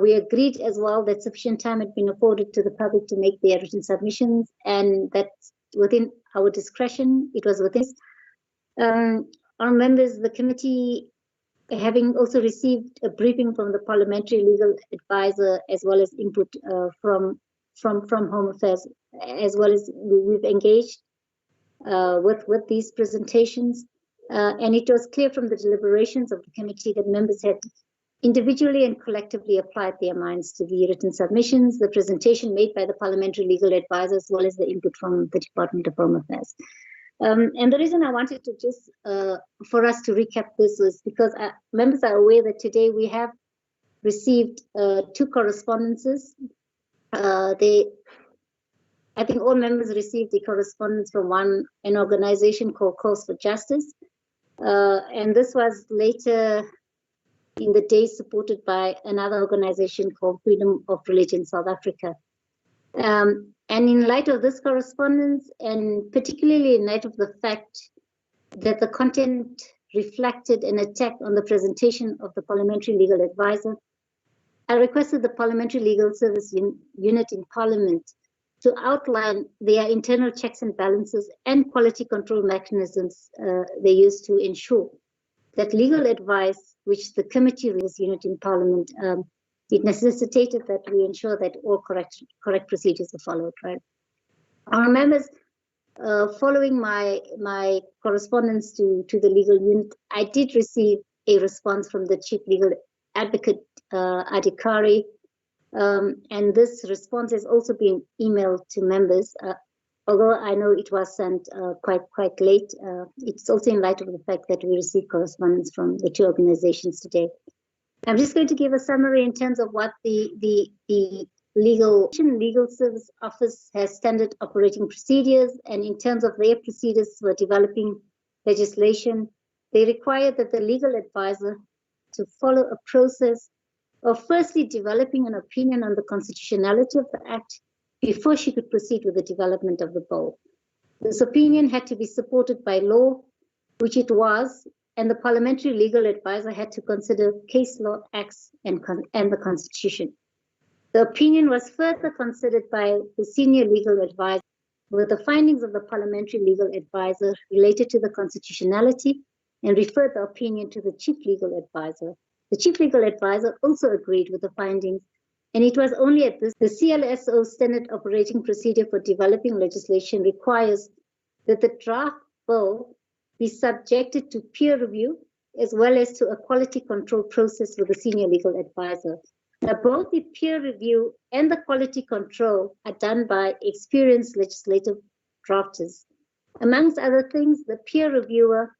We agreed as well that sufficient time had been afforded to the public to make their written submissions, and that within our discretion, it was within. Our members, the committee, having also received a briefing from the parliamentary legal advisor as well as input from Home Affairs, as well as we've engaged with these presentations, and it was clear from the deliberations of the committee that members had individually and collectively applied their minds to the written submissions, the presentation made by the parliamentary legal advisor, as well as the input from the Department of Home Affairs. And the reason I wanted to just, for us to recap this was because members are aware that today we have received 2 correspondences. I think all members received a correspondence from an organization called Cause for Justice. And this was later in the day supported by another organization called Freedom of Religion South Africa. And in light of this correspondence, and particularly in light of the fact that the content reflected an attack on the presentation of the Parliamentary Legal Advisor, I requested the Parliamentary Legal Service Unit in Parliament to outline their internal checks and balances and quality control mechanisms they use to ensure that legal advice, which the committee this unit in Parliament, it necessitated that we ensure that all correct procedures are followed. Right. Our members, following my correspondence to the legal unit, I did receive a response from the Chief Legal Advocate Adhikari. And this response has also been emailed to members, although I know it was sent quite late. It's also in light of the fact that we received correspondence from the 2 organizations today. I'm just going to give a summary in terms of what the Legal Service Office has standard operating procedures, and in terms of their procedures for developing legislation, they require that the legal advisor to follow a process of firstly developing an opinion on the constitutionality of the Act before she could proceed with the development of the bill. This opinion had to be supported by law, which it was, and the Parliamentary Legal Advisor had to consider case law, acts, and the Constitution. The opinion was further considered by the Senior Legal Advisor, with the findings of the Parliamentary Legal Advisor related to the constitutionality, and referred the opinion to the Chief Legal Advisor. The Chief Legal Advisor also agreed with the findings, and it was only at this the CLSO standard operating procedure for developing legislation requires that the draft bill be subjected to peer review as well as to a quality control process with the Senior Legal Advisor. Now, both the peer review and the quality control are done by experienced legislative drafters. Amongst other things, the peer reviewer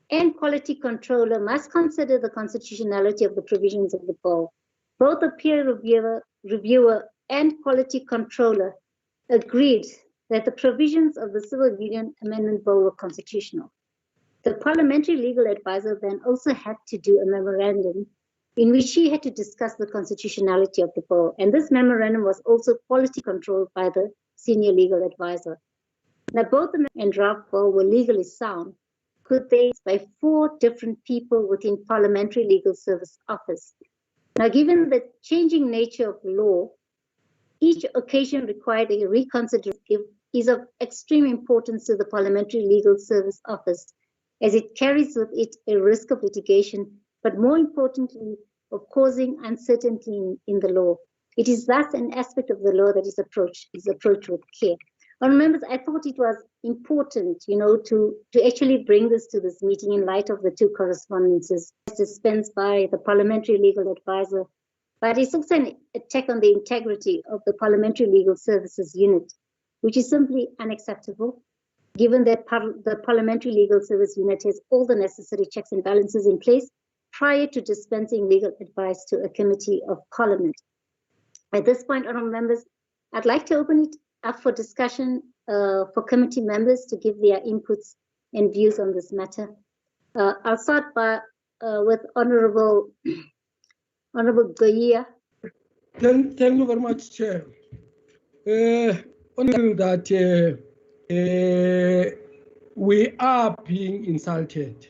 and quality controller must consider the constitutionality of the provisions of the bill. Both the peer reviewer and quality controller agreed that the provisions of the Civil Union Amendment Bill were constitutional. The Parliamentary Legal Advisor then also had to do a memorandum in which she had to discuss the constitutionality of the bill, and this memorandum was also quality controlled by the Senior Legal Advisor. Now, both the and draft bill were legally sound, could they by 4 different people within Parliamentary Legal Service Office. Now, given the changing nature of law, each occasion required a reconsideration is of extreme importance to the Parliamentary Legal Service Office, as it carries with it a risk of litigation, but more importantly, of causing uncertainty in the law. It is thus an aspect of the law that is approached with care. Honourable members, I thought it was important, to actually bring this to this meeting in light of the 2 correspondences dispensed by the Parliamentary Legal Advisor, but it's also an attack on the integrity of the Parliamentary Legal Services Unit, which is simply unacceptable, given that the Parliamentary Legal Service Unit has all the necessary checks and balances in place prior to dispensing legal advice to a committee of Parliament. At this point, honourable members, I'd like to open it up for discussion for committee members to give their inputs and views on this matter. I'll start with Honourable Goya. Thank you very much, Chair. That we are being insulted.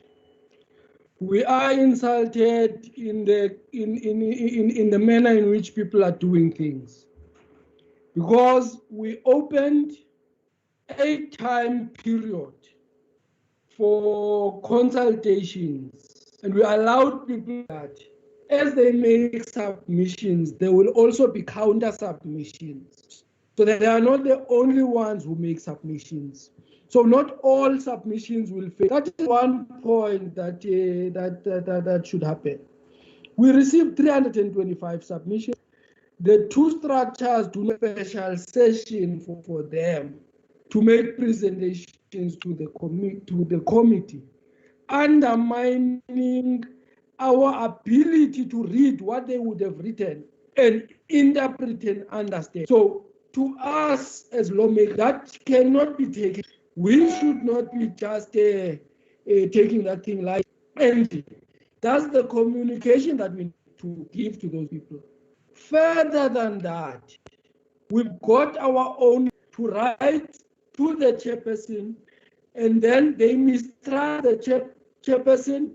We are insulted in the manner in which people are doing things, because we opened a time period for consultations, and we allowed people that as they make submissions, there will also be counter submissions, so that they are not the only ones who make submissions. So not all submissions will fail. That is one point that should happen. We received 325 submissions. The 2 structures do not special session for them to make presentations to the committee, undermining our ability to read what they would have written and interpret and understand. So to us as lawmakers, that cannot be taken. We should not be just taking that thing like empty. That's the communication that we need to give to those people. Further than that, we've got our own to write to the chairperson, and then they mistrust the chairperson.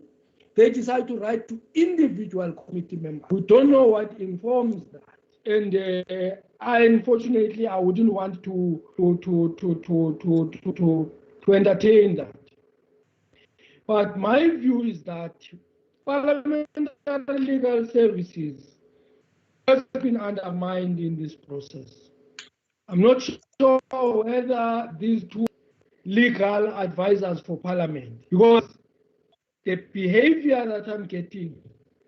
They decide to write to individual committee members. We don't know what informs that. And unfortunately, I wouldn't want to entertain that. But my view is that parliamentary legal services has been undermined in this process. I'm not sure whether these two legal advisors for parliament, because the behavior that I'm getting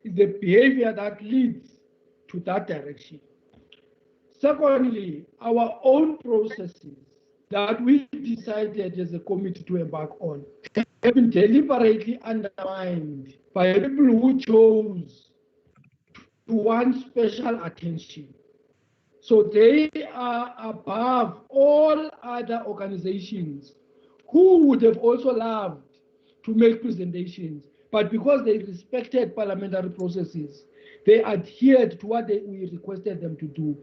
is the behavior that leads to that direction. Secondly, our own processes that we decided as a committee to embark on have been deliberately undermined by people who chose to want special attention. So they are above all other organizations who would have also loved to make presentations, but because they respected parliamentary processes, they adhered to what we requested them to do.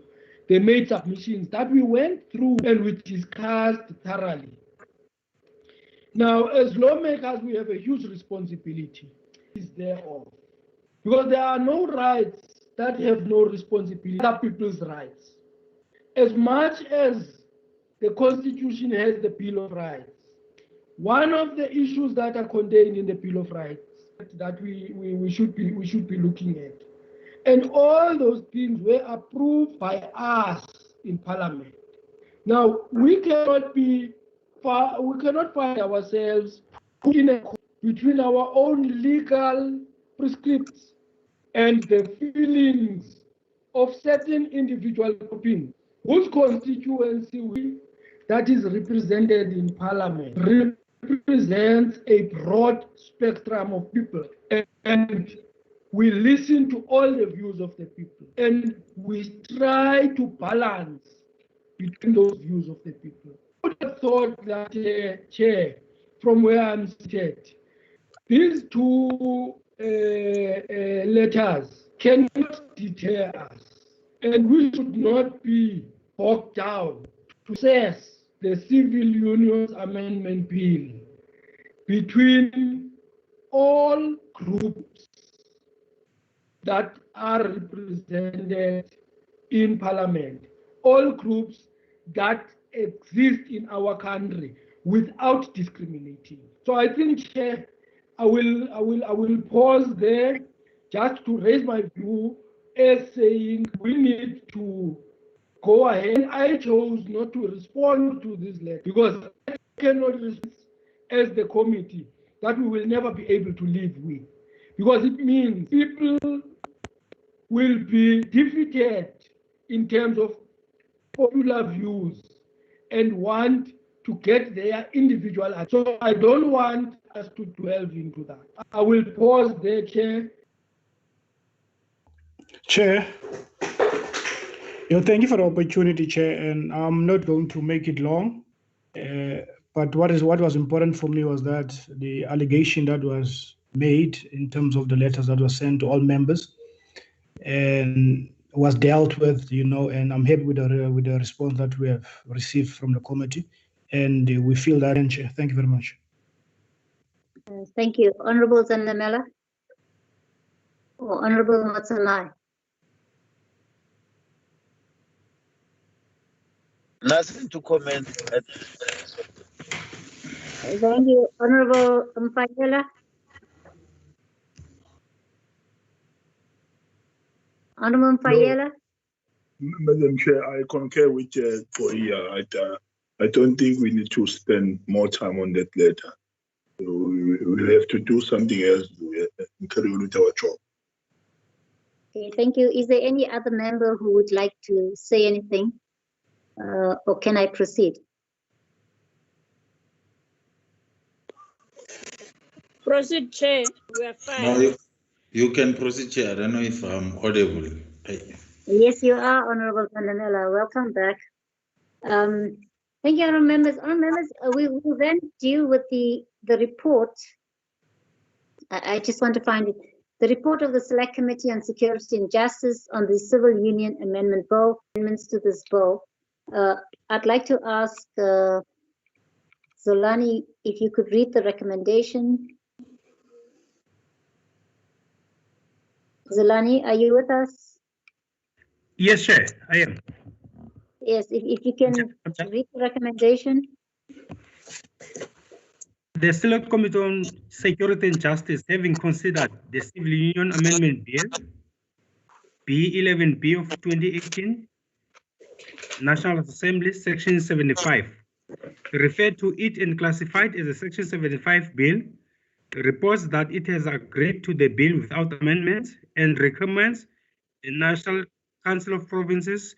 They made submissions that we went through and we discussed thoroughly. Now, as lawmakers, we have a huge responsibility thereof, because there are no rights that have no responsibility. Other people's rights. As much as the Constitution has the Bill of Rights, one of the issues that are contained in the Bill of Rights that we should be looking at, and all those things were approved by us in Parliament. Now we cannot find ourselves between our own legal prescripts and the feelings of certain individual groups whose constituency that is represented in Parliament represents a broad spectrum of people, and we listen to all the views of the people, and we try to balance between those views of the people. I would have thought that, Chair, from where I'm seated, these two letters cannot deter us, and we should not be bogged down to assess the Civil Unions Amendment Bill between all groups that are represented in Parliament, all groups that exist in our country without discriminating. So I think, Chair, I will pause there just to raise my view as saying we need to go ahead. I chose not to respond to this letter because I cannot respond as the committee that we will never be able to live with, because it means people will be defeated in terms of popular views and want to get their individual. So I don't want us to delve into that. I will pause there, Chair. Chair, thank you for the opportunity, Chair, and I'm not going to make it long. But what was important for me was that the allegation that was made in terms of the letters that were sent to all members and was dealt with, and I'm happy with the response that we have received from the committee, and we feel that. Chair, thank you very much. Thank you, Honourable Zandamela or Honourable Matsalai. Nothing to comment. Thank you, Honourable Mpayela. Honourable Mpayela. Madam Chair, I concur with Korea. I don't think we need to spend more time on that letter. We have to do something else and carry on with our job. Okay, thank you. Is there any other member who would like to say anything? Or can I proceed? Proceed, Chair. We are fine. No, You can proceed, Chair. I don't know if I'm audible. Yes, you are, Honorable Pandanella. Welcome back. Thank you, honorable members. Honorable members, we will then deal with the report. I just want to find it. The report of the Select Committee on Security and Justice on the Civil Union Amendment Bill, amendments to this bill. I'd like to ask Zolani if you could read the recommendation. Zolani, are you with us? Yes, Chair, I am. Yes, if you can read the recommendation. The Select Committee on Security and Justice, having considered the Civil Union Amendment Bill, B11B of 2018, National Assembly, Section 75, referred to it and classified as a Section 75 bill, reports that it has agreed to the bill without amendments and recommends the National Council of Provinces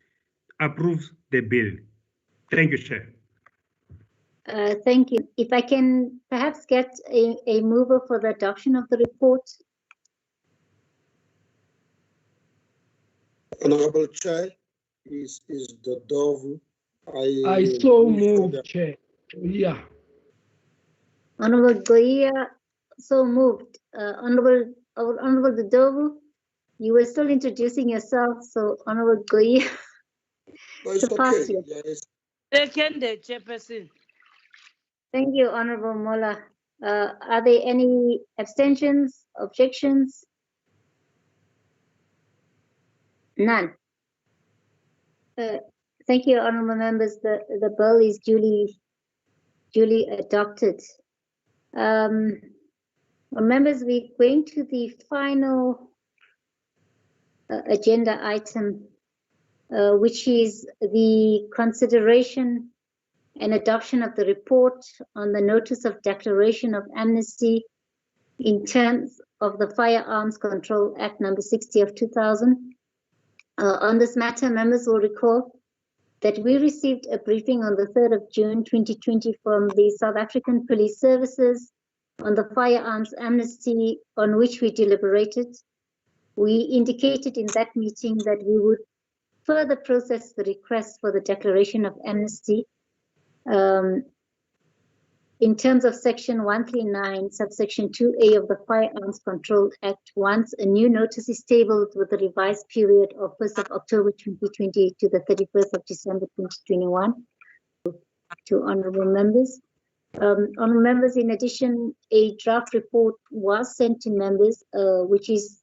approves the bill. Thank you, Chair. Thank you. If I can perhaps get a mover for the adoption of the report. Honorable Chair, is the Dove. I so move, Chair. Yeah. Honorable Goia, so moved. Honorable Dodovu, you were still introducing yourself, so Honorable Goia. No, it's okay. Yes. Second, Chairperson. Thank you, Honorable Mola. Are there any abstentions, objections? None. Thank you, honorable members. The bill is duly adopted. Members, we're going to the final agenda item, which is the consideration and adoption of the report on the notice of declaration of amnesty in terms of the Firearms Control Act number 60 of 2000. On this matter, members will recall that we received a briefing on the 3rd of June 2020 from the South African Police Services on the firearms amnesty on which we deliberated. We indicated in that meeting that we would further process the request for the declaration of amnesty in terms of Section 139, subsection 2A of the Firearms Control Act, once a new notice is tabled with a revised period of 1st of October 2020 to the 31st of December 2021. To honorable members. Honorable members, in addition, a draft report was sent to members, which is,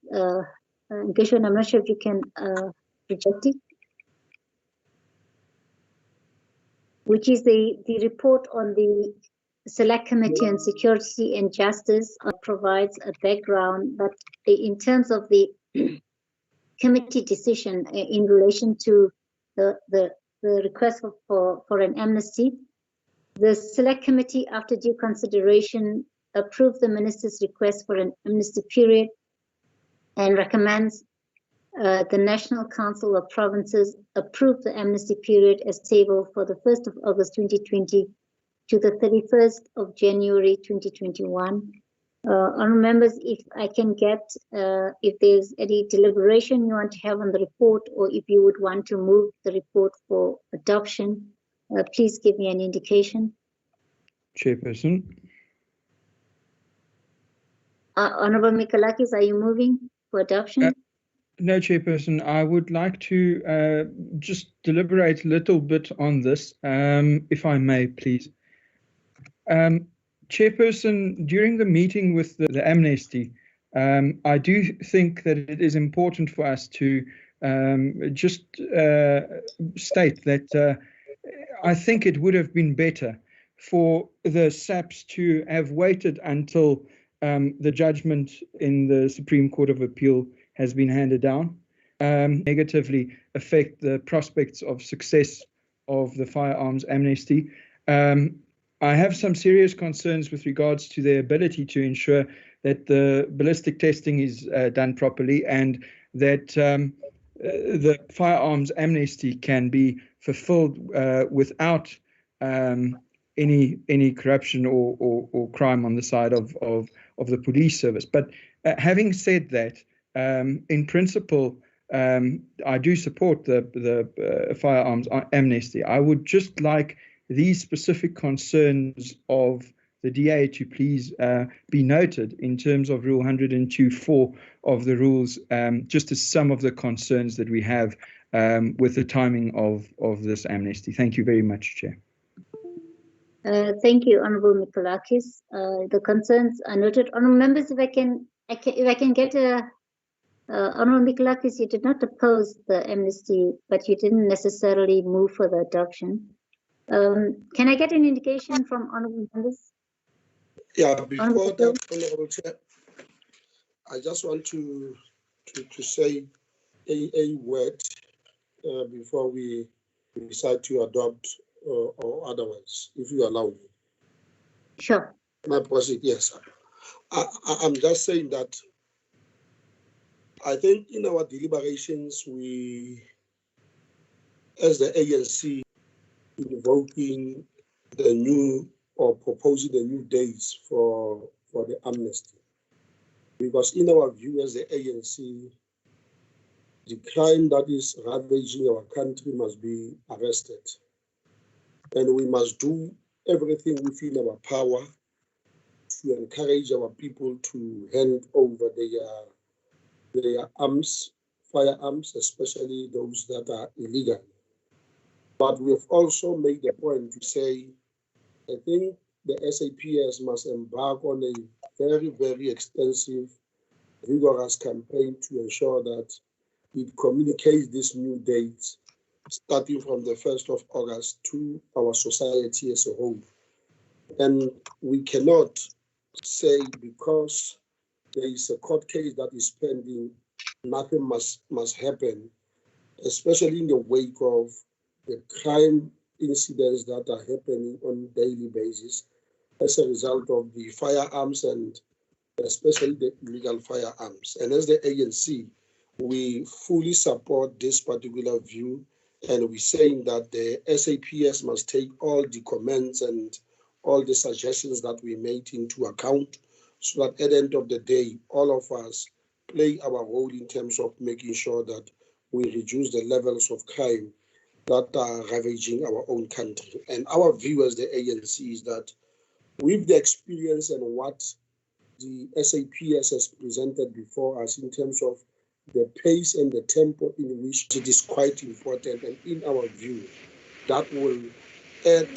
Gershwin, I'm not sure if you can project it, which is the report on the Select Committee on Security and Justice, provides a background, but in terms of the committee decision in relation to the request for an amnesty, the Select Committee, after due consideration, approved the Minister's request for an amnesty period and recommends the National Council of Provinces approve the amnesty period as tabled for the 1st of August 2020 to the 31st of January 2021. Honourable members, if I can get, if there's any deliberation you want to have on the report, or if you would want to move the report for adoption, please give me an indication. Chairperson. Honourable Mikalakis, are you moving for adoption? No, Chairperson, I would like to just deliberate a little bit on this, if I may, please. Chairperson, during the meeting with the amnesty, I do think that it is important for us to just state that I think it would have been better for the SAPs to have waited until the judgment in the Supreme Court of Appeal has been handed down, negatively affect the prospects of success of the firearms amnesty. I have some serious concerns with regards to their ability to ensure that the ballistic testing is done properly and that the firearms amnesty can be fulfilled without any corruption or crime on the side of the police service. But having said that, in principle, I do support the firearms amnesty. I would just like these specific concerns of the DA to please be noted in terms of Rule 102.4 of the rules, just as some of the concerns that we have with the timing of this amnesty. Thank you very much, Chair. Thank you, Honourable Mikolakis. The concerns are noted. Honourable members, if I can get a Honourable Mikolakis, you did not oppose the amnesty, but you didn't necessarily move for the adoption. Can I get an indication from Honourable members? Yeah, before that, Honourable Chair, I just want to say a word before we decide to adopt or otherwise, if you allow me. Sure. Can I proceed? Yes. I'm just saying that I think in our deliberations, we, as the ANC, invoking the new or proposing the new dates for the amnesty. Because in our view as the ANC, the crime that is ravaging our country must be arrested. And we must do everything within our power to encourage our people to hand over their arms, firearms, especially those that are illegal. But we've also made a point to say, I think the SAPS must embark on a very, very extensive, rigorous campaign to ensure that it communicates these new dates starting from the 1st of August to our society as a whole. And we cannot say because there is a court case that is pending, nothing must happen, especially in the wake of the crime incidents that are happening on a daily basis as a result of the firearms and especially the illegal firearms. And as the ANC, we fully support this particular view, and we're saying that the SAPS must take all the comments and all the suggestions that we made into account, so that at the end of the day, all of us play our role in terms of making sure that we reduce the levels of crime that are ravaging our own country. And our view as the ANC is that with the experience and what the SAPS has presented before us in terms of the pace and the tempo in which it is quite important, and in our view, that will add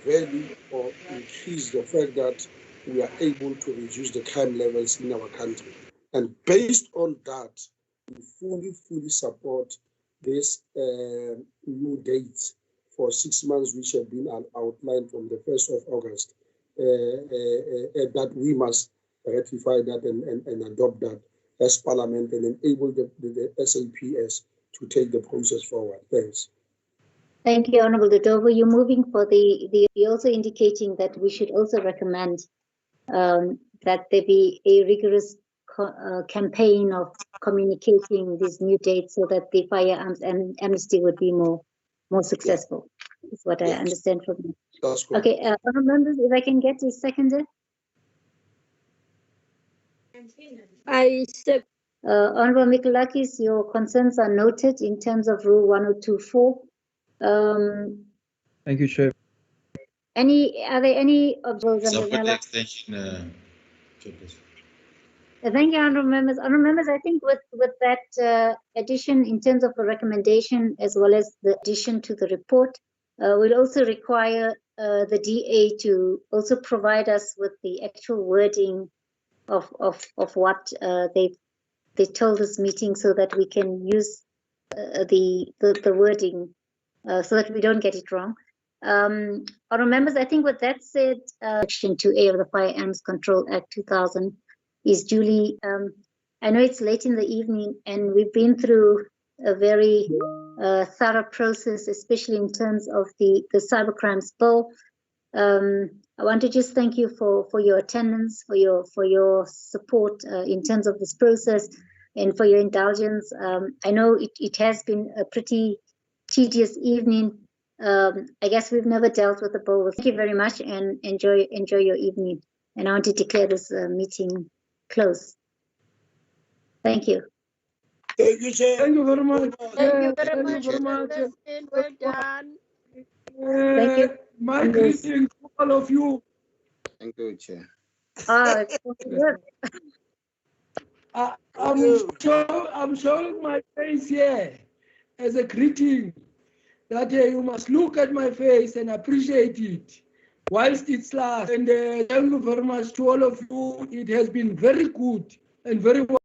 value or increase the fact that we are able to reduce the crime levels in our country. And based on that, we fully support this new dates for 6 months, which have been outlined from the 1st of August, that we must ratify that and adopt that as Parliament and enable the SAPS to take the process forward. Thanks. Thank you, Honourable Dodovo. You're moving for you're also indicating that we should also recommend that there be a rigorous campaign of communicating these new dates so that the firearms and amnesty would be more successful. Is what I understand from you. That's correct. Okay, honourable members, if I can get a seconder. I second. Honourable Mikolakis, your concerns are noted in terms of Rule 102.4. Thank you, Chair. Are there any observations? Support the extension, Chairperson. Thank you, honourable members. Honourable members, I think with that addition in terms of a recommendation as well as the addition to the report, we'll also require the DA to also provide us with the actual wording of what they told this meeting, so that we can use the wording so that we don't get it wrong. Honourable members, I think with that said, Section 2A of the Firearms Control Act 2000 is duly, I know it's late in the evening and we've been through a very thorough process, especially in terms of the Cybercrimes Bill. I want to just thank you for your attendance, for your support in terms of this process, and for your indulgence. I know it has been a pretty tedious evening, I guess we've never dealt with the bill. Thank you very much and enjoy your evening. And I want to declare this meeting closed. Thank you. Thank you, Chair. Thank you very much. Thank you very Thank much, you very Mr. much. President. Well done. Thank you. My greetings to all of you. Thank you, Chair. It's good. I'm showing my face here as a greeting that you must look at my face and appreciate it whilst it's lasts. And thank you very much to all of you. It has been very good and very well.